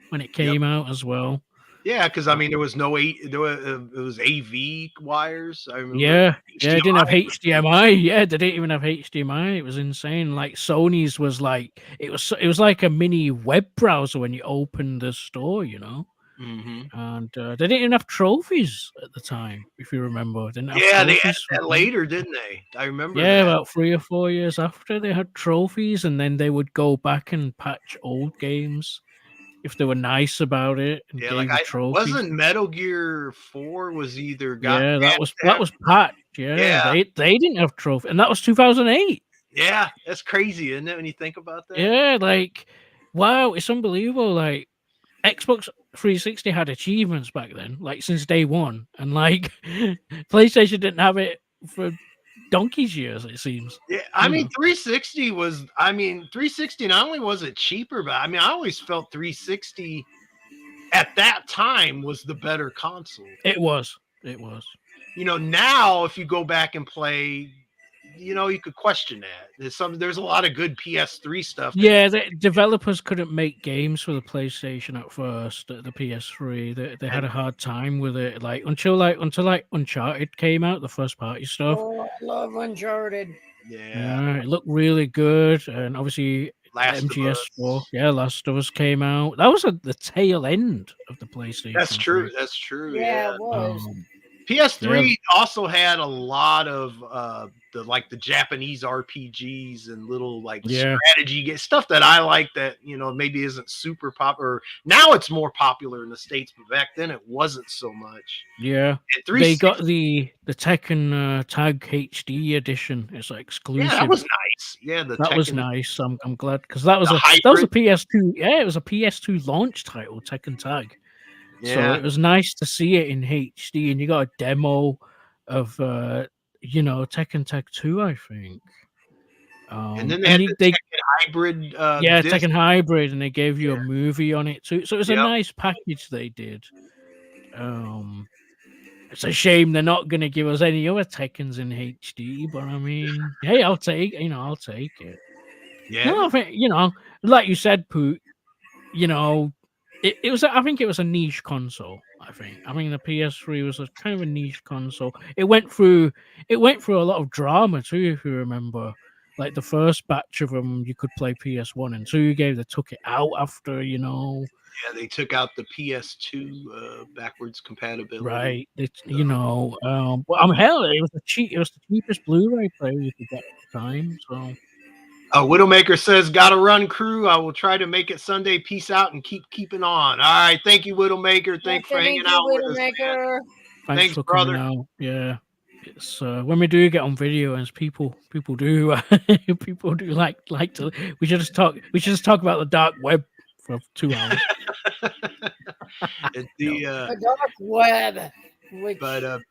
when it yep. came out as well? Yeah, because I Uh, mean, there was no there was it was AV wires. I remember yeah, it didn't have HDMI. HDMI. Yeah, they didn't even have HDMI. It was insane. Like Sony's was like it was like a mini web browser when you opened the store. Hmm. And they didn't even have trophies at the time, if you remember. They didn't have Yeah, they added trophies for that games. later, didn't they? I remember Yeah, that. about 3 or 4 years after they had trophies, and then they would go back and patch old games if they were nice about it and Yeah, like gave you I trophies. wasn't Metal Gear 4 was either got Yeah, that had was to that have. was patched. Yeah, Yeah, they didn't have trophies, and that was 2008. yeah, that's crazy, isn't it? When you think about that. Yeah, like wow, it's unbelievable. Like Xbox 360 had achievements back then, like since day one, and like PlayStation didn't have it for donkey's years. It seems, Yeah, I you mean, know. 360 was. I mean, 360 not only was it cheaper, but I mean, I always felt 360 at that time was the better console. It was. It was. You know, now if you go back and play, you know, you could question that. There's a lot of good PS3 stuff that Yeah, the developers couldn't make games for the PlayStation at first, the PS3. They had and a hard time with it, like until Uncharted came out, the first party stuff. Oh, I love Uncharted. yeah, Yeah, it looked really good, and obviously Last of MGS4, Us. yeah, Last of Us came out. That was at the tail end of the That's PlayStation true. 3. That's true. Yeah. Yeah, it was. Yeah, PS3 also had a lot of the Japanese RPGs and little like yeah, strategy stuff that I like that maybe isn't super popular. Now it's more popular in the States, but back then it wasn't so much. yeah. And They got 360, the Tekken Tag HD edition. It's like yeah, that was exclusive. nice. Yeah, the That was Tekken, nice. I'm glad because that was the a hybrid. PS2. Yeah, it was a PS2 launch title, Tekken Tag. So Yeah, it was nice to see it in HD, and you got a demo of Tekken Tag 2, I think. and then they And had you, the they Tekken hybrid yeah, disc. Tekken Hybrid, and they gave Yeah, you a movie on it too. So it was a yep. nice package they did. It's a shame they're not going to give us any other Tekkens in HD, but I mean, hey, I'll take it. No, Yeah. I think like you said, Poot. It was. I think it was a niche console. I mean, the PS3 was a kind of a niche console. It went through a lot of drama too, if you remember. Like the first batch of them, you could play PS1 and 2 game. They took it out after. Yeah, they took out the PS2 backwards compatibility. Right. Well, hell, it was the cheapest Blu-ray player you could get at the time. So Widowmaker says, "Gotta run, crew. I will try to make it Sunday. Peace out and keeping on." All right, thank you, Widowmaker. Yeah, Thank you for thank hanging you, out with us, man. Widowmaker. thanks Thanks, for coming brother. out. Yeah. It's when we do get on video, as people do people do like to. We should just talk about the dark web for 2 hours. It's No. The dark web, which but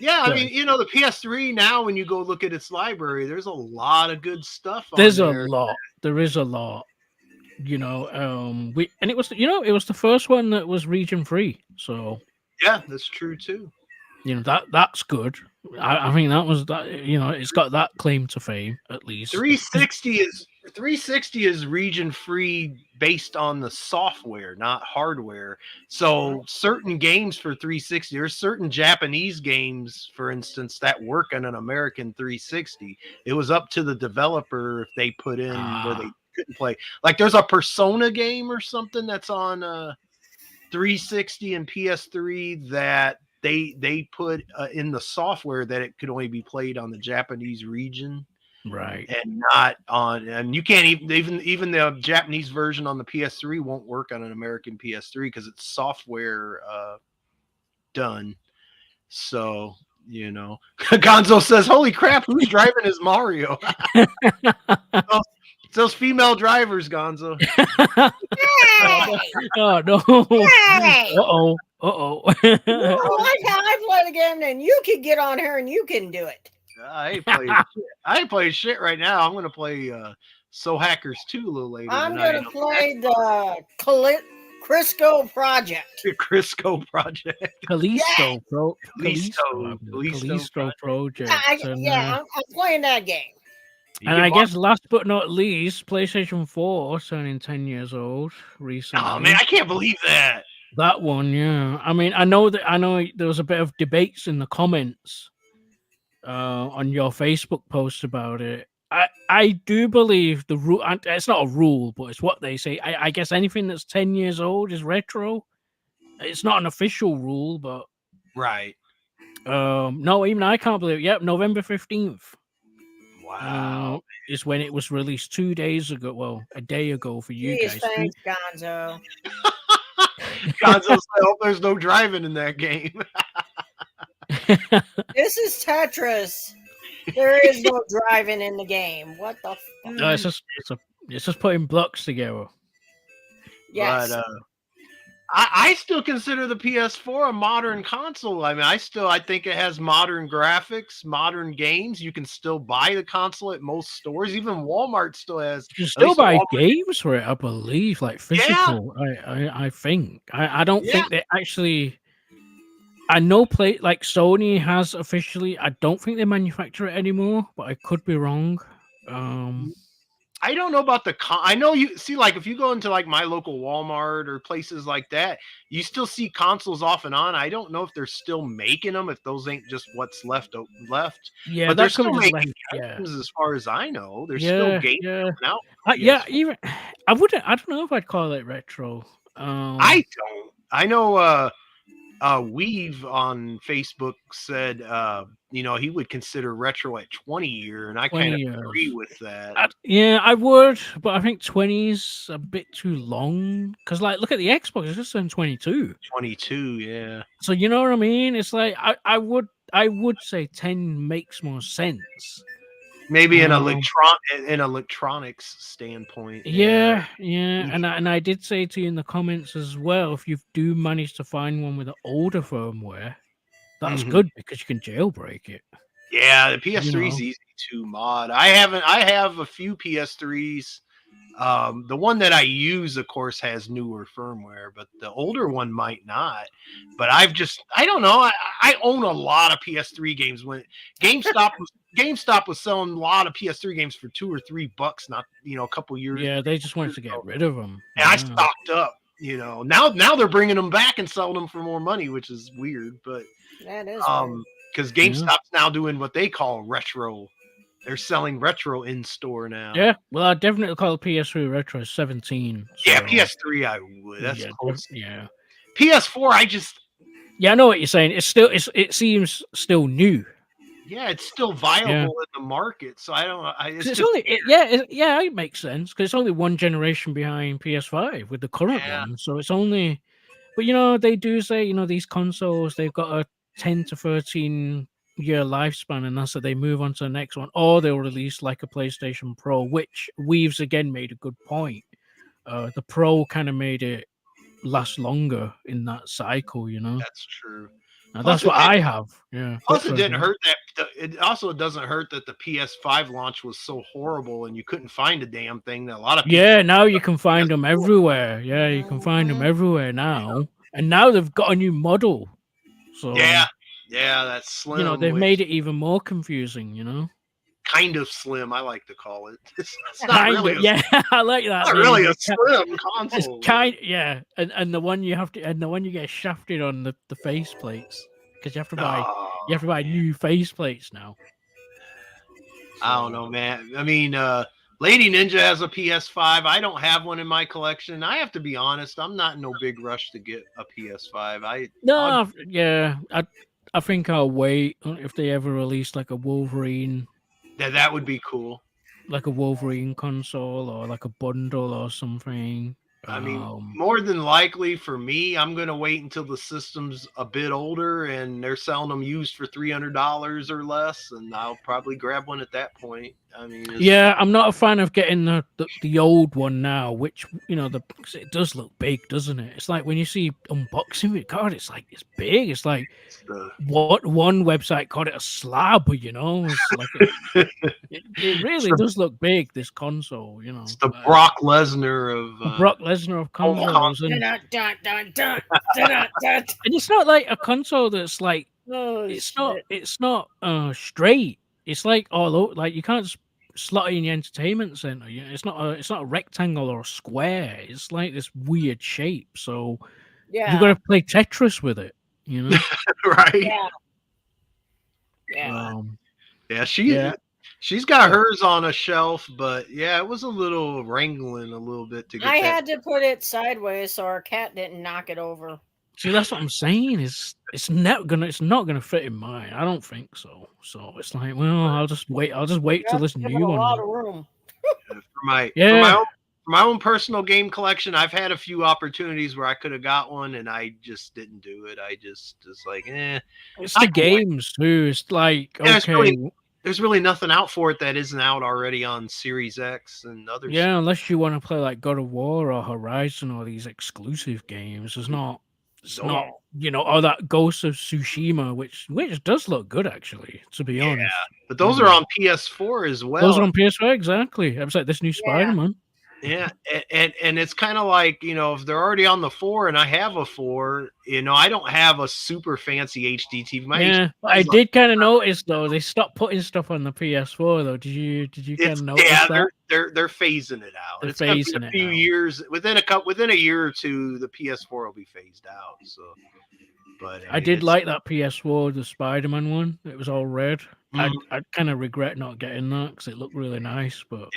yeah, I Sorry. mean, the PS3 now, when you go look at its library, there's a lot of good stuff on There's a there. lot. There is a lot. It was it was the first one that was region free. So Yeah, that's true too. that's good. I think that was that. It's got that claim to fame at least. 360 is region free based on the software, not hardware. So certain games for 360, there's certain Japanese games, for instance, that work on an American 360. It was up to the developer if they put in where they couldn't play. Like there's a Persona game or something that's on 360 and PS3 that they put in the software that it could only be played on the Japanese region, Right. and not on, and you can't even the Japanese version on the PS3 won't work on an American PS3 because it's software done. So Gonzo says, "Holy crap, who's driving his Mario?" It's those female drivers, Gonzo. hey, Oh no. hey, Uh-oh. Uh-oh. you like how I play the game, then you can get on here and you can do it. I ain't playing shit right now. I'm gonna play So Hackers 2 a little later. I'm tonight. gonna play the Crisco Project. The Crisco Project. Callisto, bro. Callisto. Callisto Project. I'm playing that game. And I guess last but not least, PlayStation 4 turning 10 years old recently. Oh man, I can't believe that. That one, yeah. I mean, I know there was a bit of debates in the comments on your Facebook post about it. I do believe the rule. It's not a rule, but it's what they say. I guess anything that's 10 years old is retro. It's not an official rule, but Right. no, even I can't believe it. Yep, November 15th. Wow. Is when it was released 2 days ago. Well, a day ago for you Jeez, guys. thanks, Gonzo. Gonzo said, "I hope there's no driving in that game." This is Tetris. There is no driving in the game. What the? No, it's just putting blocks together. Yes. But I still consider the PS4 a modern console. I mean, I think it has modern graphics, modern games. You can still buy the console at most stores. Even Walmart still has. You can still buy games for it, I believe, like physical. Yeah. I think. I don't think they actually. I know like Sony has officially. I don't think they manufacture it anymore, but I could be wrong. I don't know about I know you see, like if you go into like my local Walmart or places like that, you still see consoles off and on. I don't know if they're still making them, if those ain't just what's left. Yeah, but they're still making left, games as far as I know. There's still games coming out. Even I don't know if I'd call it retro. I don't. I know Weave on Facebook said he would consider retro at 20 year, and I kind of agree with that. I would, but I think 20 is a bit too long, because like look at the Xbox, it's just turned 22. 22, yeah. So you know what I mean? It's like I would say 10 makes more sense. Maybe in electronics standpoint. Yeah. And I did say to you in the comments as well, if you do manage to find one with an older firmware, that's good because you can jailbreak it. Yeah, the PS3 is easy to mod. I have a few PS3s The one that I use, of course, has newer firmware, but the older one might not. But I don't know. I own a lot of PS3 games. When GameStop was selling a lot of PS3 games for $2 or $3, not a couple years. Yeah, they just wanted years to get ago. rid of them. And I Yeah. stocked up. Now they're bringing them back and selling them for more money, which is weird. But That is weird. because GameStop's now doing what they call retro. They're selling retro in store now. Yeah, well, I definitely call PS3 Retro 17. Yeah, so- PS3 I would. That's yeah, close. yeah. PS4 I just Yeah, I know what you're saying. It seems still new. it's still viable in the market. So I don't know. It's 'Cause just it makes sense because it's only one generation behind PS5 with the current Yeah. one. So it's only, but they do say these consoles they've got a 10 to 13 year lifespan, and that's that they move on to the next one, or they'll release like a PlayStation Pro, which Weaves again made a good point. The Pro kind of made it last longer in that cycle. that's true. Now, Plus that's what I have. Yeah. Plus, it didn't hurt that. It also doesn't hurt that the PS5 launch was so horrible and you couldn't find a damn thing. That a lot of people. Yeah, now you can find them everywhere. Yeah, you can find them everywhere now. And now they've got a new model. So Yeah, that's slim. they've made it even more confusing. Kind of slim. I like to call it. It's not Kind really. of, yeah, I like that. Not name. really a It's slim console. yeah, and the one you have to, and the one you get shafted on the face plates because you have to buy new face plates now. I don't know, man. I mean, Lady Ninja has a PS5. I don't have one in my collection. I have to be honest. I'm not in no big rush to get a PS5. I think I'll wait if they ever release like a Wolverine, that would be cool. like a Wolverine console or like a bundle or something. I mean, more than likely for me, I'm going to wait until the system's a bit older and they're selling them used for $300 or less, and I'll probably grab one at that point. I mean, yeah, I'm not a fan of getting the old one now, which it does look big, doesn't it? It's like when you see unboxing it, God, it's like it's big. It's like what one website called it a slab, It's like it really does look big. This console, it's the Brock Lesnar of consoles, and it's not like a console that's like it's not straight. It's like all over, like you can't slot it in the entertainment center. It's not a rectangle or a square. It's like this weird shape. So you got to play Tetris with it. Right? She's got hers on a shelf, but it was a little wrangling a little bit to get. I had to put it sideways so our cat didn't knock it over. See, that's what I'm saying. It's not gonna fit in mine. I don't think so. So it's like, well, I'll just wait till this new one. A lot of room. For my own personal game collection, I've had a few opportunities where I could have got one and I just didn't do it. I just like, It's the games too. It's like, okay, there's really nothing out for it that isn't out already on Series X and other. Yeah, unless you want to play like God of War or Horizon or these exclusive games, it's not, or that Ghost of Tsushima, which does look good actually, to be honest. But those are on PS4 as well. Those are on PS4, exactly. I was like this new Spider-Man. Yeah, and it's kind of like, if they're already on the 4 and I have a 4, I don't have a super fancy HD TV. I did kind of notice though they stopped putting stuff on the PS4 though. Did you kind of notice that? They're phasing it out. It's going to be a few years within a year or two, the PS4 will be phased out. So, but I did like that PS4, the Spider-Man one. It was all red. I kind of regret not getting that because it looked really nice, but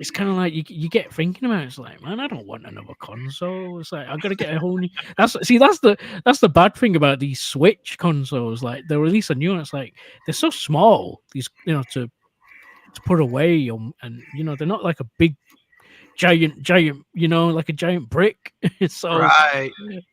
it's kind of like you get thinking about it. It's like, man, I don't want another console. It's like I gotta get a whole new. That's the bad thing about these Switch consoles. Like they release a new one, it's like they're so small. These to put away, and they're not like a big giant, like a giant brick. So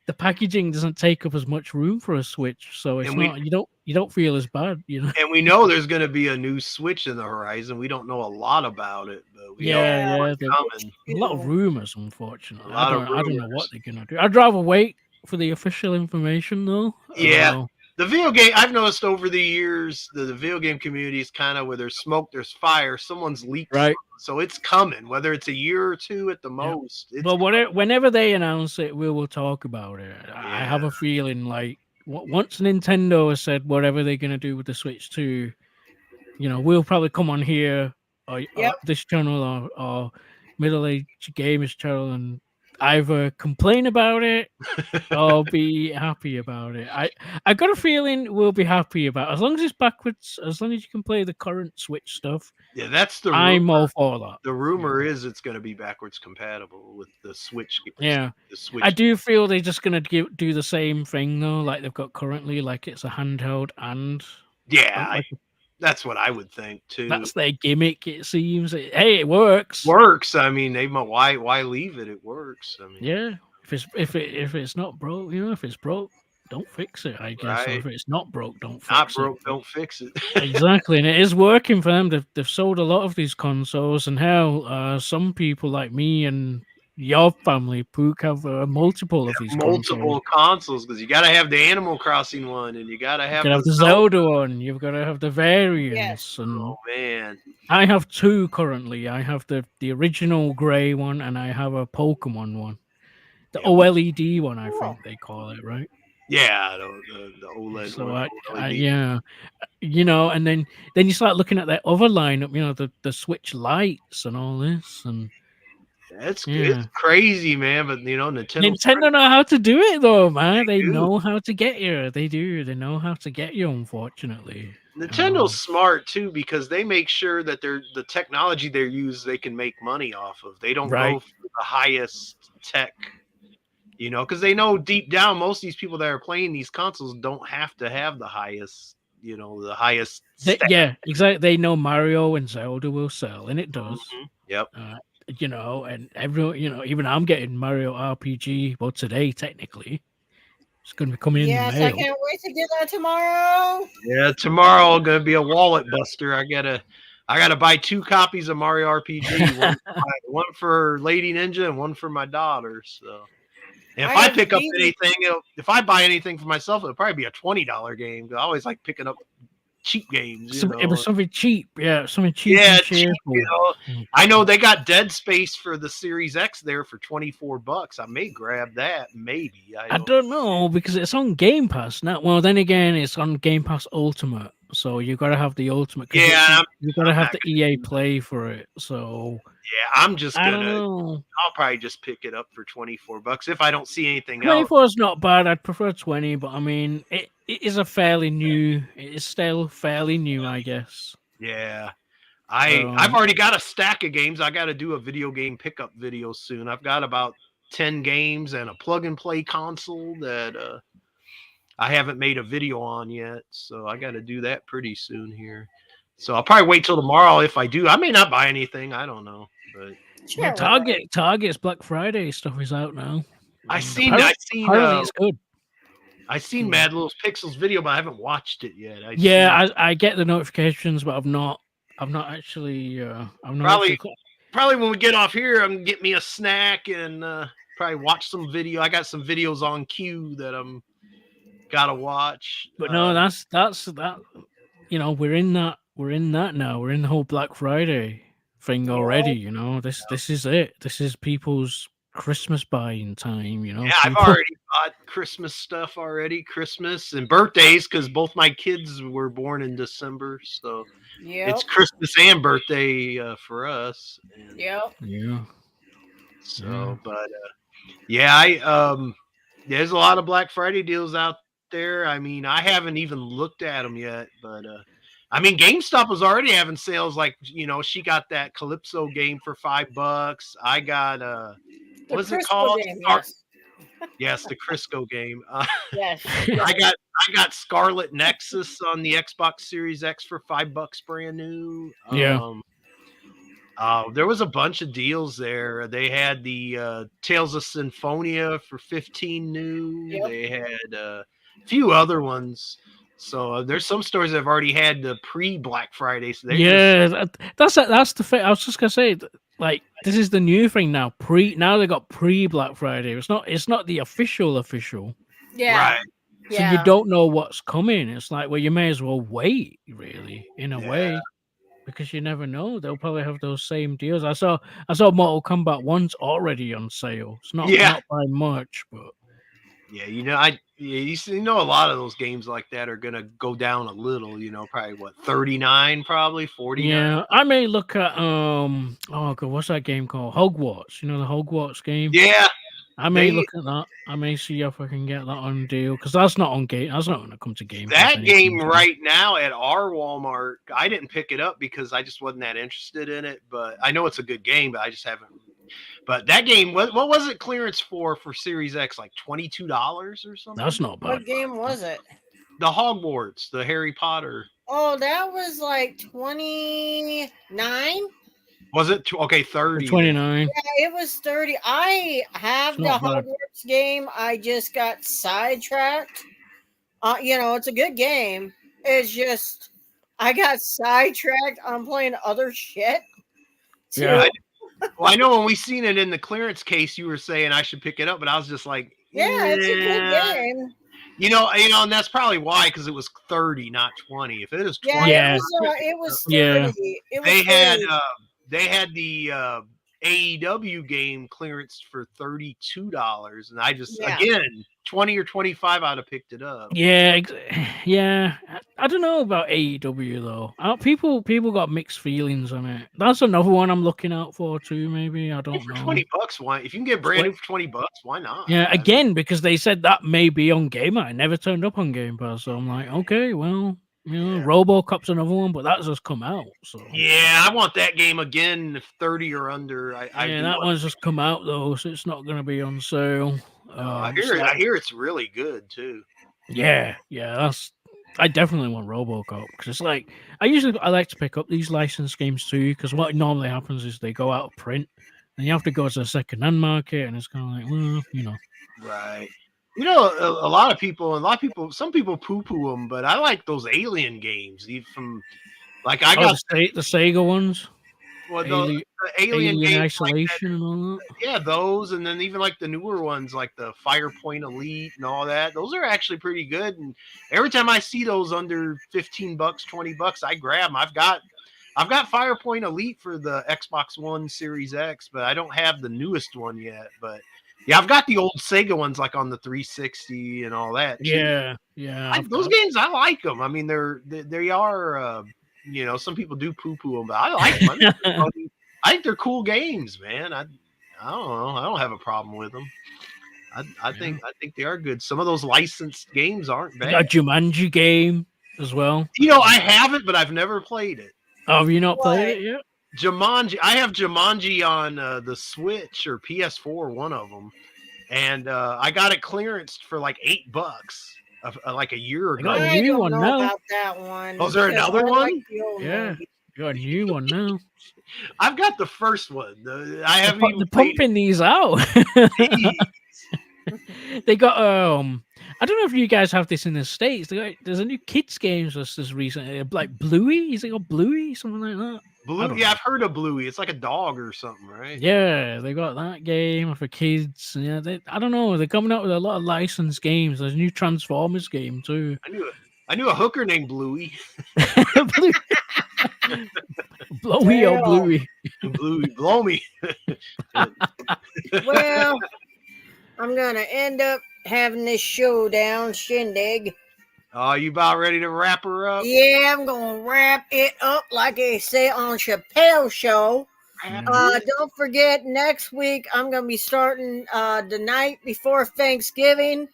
the packaging doesn't take up as much room for a Switch. So it's not you don't feel as bad, And we know there's going to be a new Switch in the horizon. We don't know a lot about it, but we know it's coming. A lot of rumors, unfortunately. I don't know what they're going to do. I'd rather wait for the official information, though. Yeah. The video game, I've noticed over the years, the video game community is kind of where there's smoke, there's fire. Someone's leaked Right. something, so it's coming. Whether it's a year or two at the Yeah. most, it's Well, whenever they announce it, we will talk about it. I yeah, have a feeling like once Nintendo has said whatever they're gonna do with the Switch 2, we'll probably come on here or Yep. this channel or Middle Age Gamers channel and either complain about it or be happy about it. I got a feeling we'll be happy about it. As long as it's backwards, as long as you can play the current Switch stuff. yeah. That's the I'm rumor. all for that. The rumor is it's going to be backwards compatible with the Switch. Yeah. The Switch. I do feel they're just gonna do the same thing though, like they've got currently, like it's a handheld and Yeah, like that's what I would think too. that's their gimmick. It seems. Hey, it works. Works. I mean, why leave it? It works. I mean, Yeah. If it's not broke, if it's broke, don't fix it. I guess. Or right. if it's not broke, don't Not fix broke, it. don't fix it. Exactly, and it is working for them. They've sold a lot of these consoles, and hell, some people like me and your family, Pook, have multiple of these consoles. Multiple consoles because you got to have the Animal Crossing one, and you got to You have gotta have the Zelda one. You've got to have the variants, Yes. and Oh man, I have two currently. I have the original grey one, and I have a Pokemon one, the Yeah. OLED one. I Cool. think they call it, right? yeah, the OLED So one. I LED. yeah, and then you start looking at that other lineup, the Switch lights and all this, and It's yeah. crazy, man. But Nintendo know how to do it though, man. They do. know how to get you. They do. They know how to get you. Unfortunately, Nintendo's smart too because they make sure that the technology they use they can make money off of. They don't Right. go for the highest tech, because they know deep down most of these people that are playing these consoles don't have to have the highest, the highest. Yeah, exactly. They know Mario and Zelda will sell, and it does. Yep. And everyone, even I'm getting Mario RPG. Well, today technically, it's going to be coming Yes, in the I mail. can't wait to get that tomorrow. Yeah, tomorrow gonna be a wallet buster. I gotta buy 2 copies of Mario RPG, one for Lady Ninja and one for my daughter. So, and if I I have pick up beaten- anything, if I buy anything for myself, it'll probably be a $20 game. I always like picking up cheap games. It was something cheap, something cheap. Yeah, and cheap, cheerful. I know they got Dead Space for the Series X there for $24. I may grab that, maybe. I don't know because it's on Game Pass now. Well, then again, it's on Game Pass Ultimate, so you got to have the Ultimate. Yeah, you got to have not the EA Play for it. So yeah, I'm just I don't gonna. know. I'll probably just pick it up for $24 if I don't see anything else. 24 is not bad. I'd prefer 20, but I mean, it is a fairly new. It is still fairly new, I guess. Yeah. I've already got a stack of games. I got to do a video game pickup video soon. I've got about 10 games and a plug and play console that I haven't made a video on yet. So I got to do that pretty soon here. So I'll probably wait till tomorrow if I do. I may not buy anything. I don't know. But Yeah, Target's Black Friday stuff is out now. I seen Apparently it's good. I seen Mad Little Pixels video, but I haven't watched it yet. I get the notifications, but I've not actually. Probably when we get off here, I'm gonna get me a snack and probably watch some video. I got some videos on queue that I'm gotta watch. But no, that's that. We're in that now. We're in the whole Black Friday thing already. This is it. This is people's Christmas buying time. Yeah, I've already bought Christmas stuff already. Christmas and birthdays because both my kids were born in December, so it's Christmas and birthday for us. And Yep. Yeah. So, but there's a lot of Black Friday deals out there. I mean, I haven't even looked at them yet, but I mean, GameStop was already having sales. Like, she got that Calypso game for $5. I got what's it called? Game, yes, the Crisco game. Yes. I got Scarlet Nexus on the Xbox Series X for $5 brand new. Yeah. There was a bunch of deals there. They had the Tales of Symphonia for 15 new. Yep. They had a few other ones. So there's some stores that have already had the pre-Black Friday. So that's the thing. I was just gonna say, like, this is the new thing now. Now they got pre-Black Friday. It's not the official. Yeah. Right. So you Yeah. don't know what's coming. It's like, well, you may as well wait, really, in a Yeah, way, because you never know. They'll probably have those same deals. I saw Mortal Kombat one's already on sale. It's not yeah, not by much, but yeah. You know a lot of those games like that are gonna go down a little. Probably what 39, probably 49. yeah, I may look at oh god, what's that game called? Hogwarts. You know the Hogwarts game. Yeah, I may they look at that. I may see if I can get that on deal because that's not on game. That's not going to come to Game Pass that game anytime soon. right now at our Walmart. I didn't pick it up because I just wasn't that interested in it. But I know it's a good game, but I just haven't. But that game, what was it clearance for Series X? Like $22 or something. That's not bad. What game was it? The Hogwarts, the Harry Potter. Oh, that was like 29. Was it okay? For 30. 29. Yeah, it was 30. I have It's the not bad. Hogwarts game. I just got sidetracked. It's a good game. It's just I got sidetracked on playing other shit. Yeah. Too. Well, I know when we seen it in the clearance case, you were saying I should pick it up, but I was just like, Yeah, it's a good "Yeah." game. And that's probably why, because it was 30, not 20. If it is Yeah, 20, Yeah. it was 30. Yeah. It was they had 30. they had the AEW game clearance for $32, and I just Yeah. again 20 or 25, I'd have picked it up. Yeah. Yeah. I don't know about AEW though. People got mixed feelings on it. That's another one I'm looking out for too. Maybe I Hey, don't for know. $20, why? If you can get brand new for $20, why not? Yeah, again because they said that may be on Game. I never turned up on Game Pass, so I'm like, okay, well, Yeah. RoboCop's another one, but that's just come out. So Yeah, I want that game again. If 30 or under, I yeah, do that want. one's just come out though, so it's not going to be on sale. No, I It's hear it. I like- hear it's really good too. yeah, that's. I definitely want RoboCop because it's like I like to pick up these licensed games too because what normally happens is they go out of print and you have to go to the second-hand market and it's kind of like Right. A lot of people, some people poo-poo them, but I like those alien games. Even from like I got the Sega ones, well, Alien, the alien games like that. Isolation and all that. Yeah, those, and then even like the newer ones, like the Firepoint Elite and all that. Those are actually pretty good. And every time I see those under $15, $20, I grab them. I've got Firepoint Elite for the Xbox One Series X, but I don't have the newest one yet. But yeah, I've got the old Sega ones like on the 360 and all that. Too. Yeah. Those games, I like them. I mean, they are. Some people do poo-poo them, but I like them. I think they're cool games, man. I don't know. I don't have a problem with them. I think they are good. Some of those licensed games aren't Got a bad. Jumanji game as well. I have it, but I've never played it. Oh, have you not played What? it yet? Jumanji. I have Jumanji on the Switch or PS4, one of them, and I got it clearanced for like $8, like a year I got ago. a I new don't one know now. about that one. Oh, is there because another I one? like the old Yeah. movies. You got a new one now. I've got the first one. I haven't even They're played pumping these out. it. They got I don't know if you guys have this in the States. There's a new kids game that's this recently, like Bluey. Is it called Bluey? Something like that. I Blue, don't yeah, know. I've heard of Bluey. It's like a dog or something, right? Yeah, they got that game for kids. Yeah, I don't know. They're coming out with a lot of licensed games. There's a new Transformers game too. I knew a hooker named Bluey. Blue- Blowy or Damn. Bluey. Bluey, blow me. Well, I'm gonna end up having this showdown shindig. Oh, you about ready to wrap her up? Yeah, I'm gonna wrap it up like they say on Chappelle's show. Don't forget, next week I'm gonna be starting the night before Thanksgiving.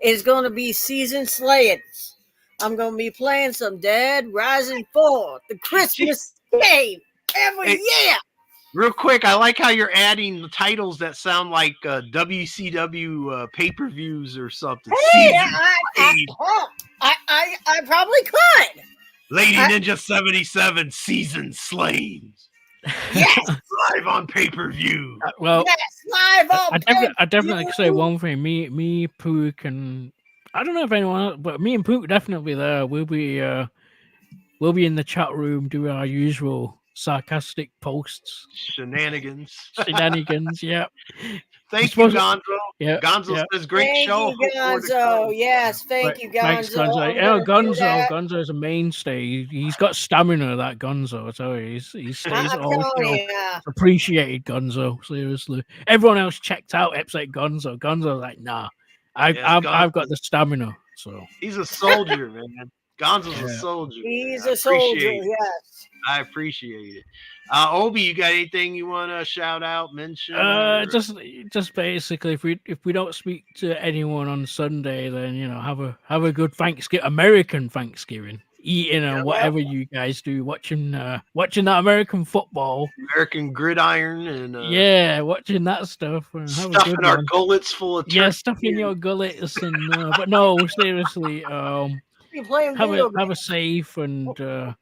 Is gonna be season slayings. I'm gonna be playing some Dead Rising 4, the Christmas game every Hey. year. Real quick, I like how you're adding the titles that sound like WCW pay-per-views or something. Hey, Season I probably could. Lady I- Ninja 77 Season Slains. Yes, Live on pay-per-view. Well, yes, live on I definitely can say one thing. Me, Pook, and I don't know if anyone else, but me and Pook definitely there. We'll be in the chat room doing our usual sarcastic posts, Shenanigans. shenanigans. Yeah, Thank you, supposed to, Gonzo. yeah, Gonzo yeah. says, great Thank show. you, Hope more to Gonzo. come. Yes, thank Right. you, Thanks, Gonzo. Gonzo. I'm Yeah, gonna do that. Gonzo's a mainstay. He's got stamina. That Gonzo. I tell you, he stays I'm all telling show. you. Appreciated Gonzo. Seriously, everyone else checked out except Gonzo. Gonzo's like, nah, Yes, I've got Gonzo. the stamina. So He's a soldier, man. Gonzo's a yeah. soldier. He's I a soldier. appreciate it. Yes. I appreciate it. Obi, you got anything you want to shout out, mention, or Just basically, if we don't speak to anyone on Sunday, then have a good Thanksgiving, American Thanksgiving, eating and Yep. whatever you guys do, watching that American football. American gridiron and Yeah, watching that stuff and have a good stuffing our one. gullets full of Yeah, turkey? stuff in your gullets and but no, seriously, Be playing video have a games. safe and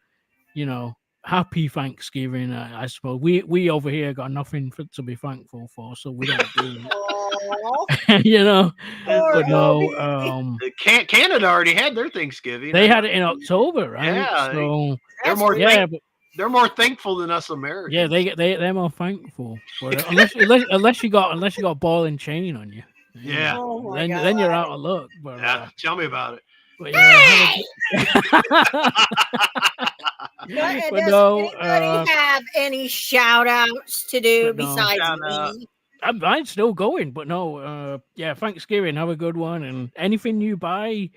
happy Thanksgiving. I suppose we over here got nothing to be thankful for, so we don't do Aw, it. poor But no, Obi. Canada already had their Thanksgiving. they had it in October, right? Yeah, So they're That's more great. yeah, but they're more thankful than us Americans. yeah, they're more thankful. But unless you got ball and chain on you, Yeah. Oh my then you're God. out of luck. But Yeah, tell me about it. but yeah, But but does no, anybody have any shout outs to do but no. besides Shout out. me? I'm still going, but no, yeah, Thanksgiving, have a good one, and anything you buy,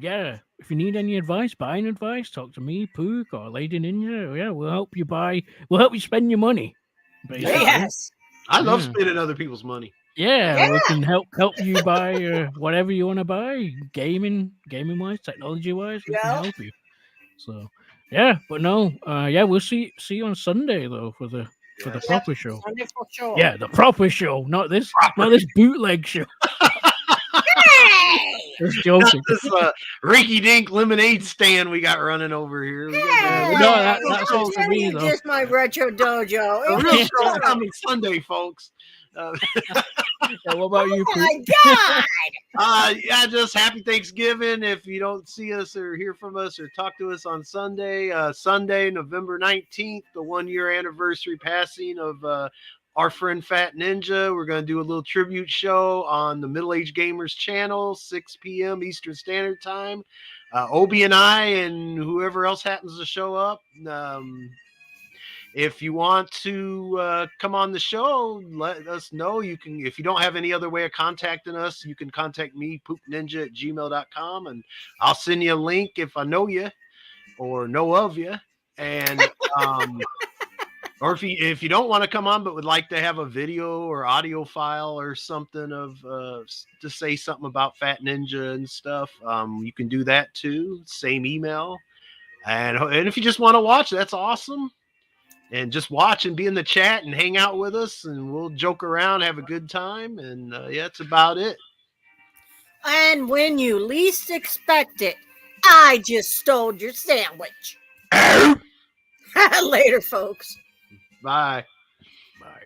yeah, if you need any buying advice, talk to me, Pook, or Lady Ninja. Yeah, we'll help you spend your money, basically. Yes. I love Yeah. spending other people's money. Yeah, we Yeah. can help you buy whatever you want to buy, gaming wise, technology wise, we can Yeah. help you. So, yeah, but no, yeah, we'll see you on Sunday though for the Yes. proper show. Sunday for sure. Yeah, the proper show, not this bootleg show. Hey! Just Not joking. this rinky dink lemonade stand we got running over here. We got Yeah, the we know Hey! that's How all for dare me you though. diss my retro dojo? the It real was show's fun. coming Sunday, folks. Yeah, what about you, Oh Pook? my God! Yeah, just happy Thanksgiving. If you don't see us or hear from us or talk to us on Sunday, Sunday, November 19th, the 1 year anniversary passing of our friend Fat Ninja. We're going to do a little tribute show on the Middle Age Gamers channel, 6 p.m. Eastern Standard Time. Obi and I and whoever else happens to show up. If you want to come on the show, let us know. You can, if you don't have any other way of contacting us, you can contact me, poopninja@gmail.com, and I'll send you a link if I know you or know of you. And or if you don't want to come on but would like to have a video or audio file or something of to say something about Fat Ninja and stuff, you can do that too. Same email. And if you just want to watch, that's awesome. And just watch and be in the chat and hang out with us, and we'll joke around, have a good time, and yeah, that's about it. And when you least expect it, I just stole your sandwich. Later, folks. Bye. Bye.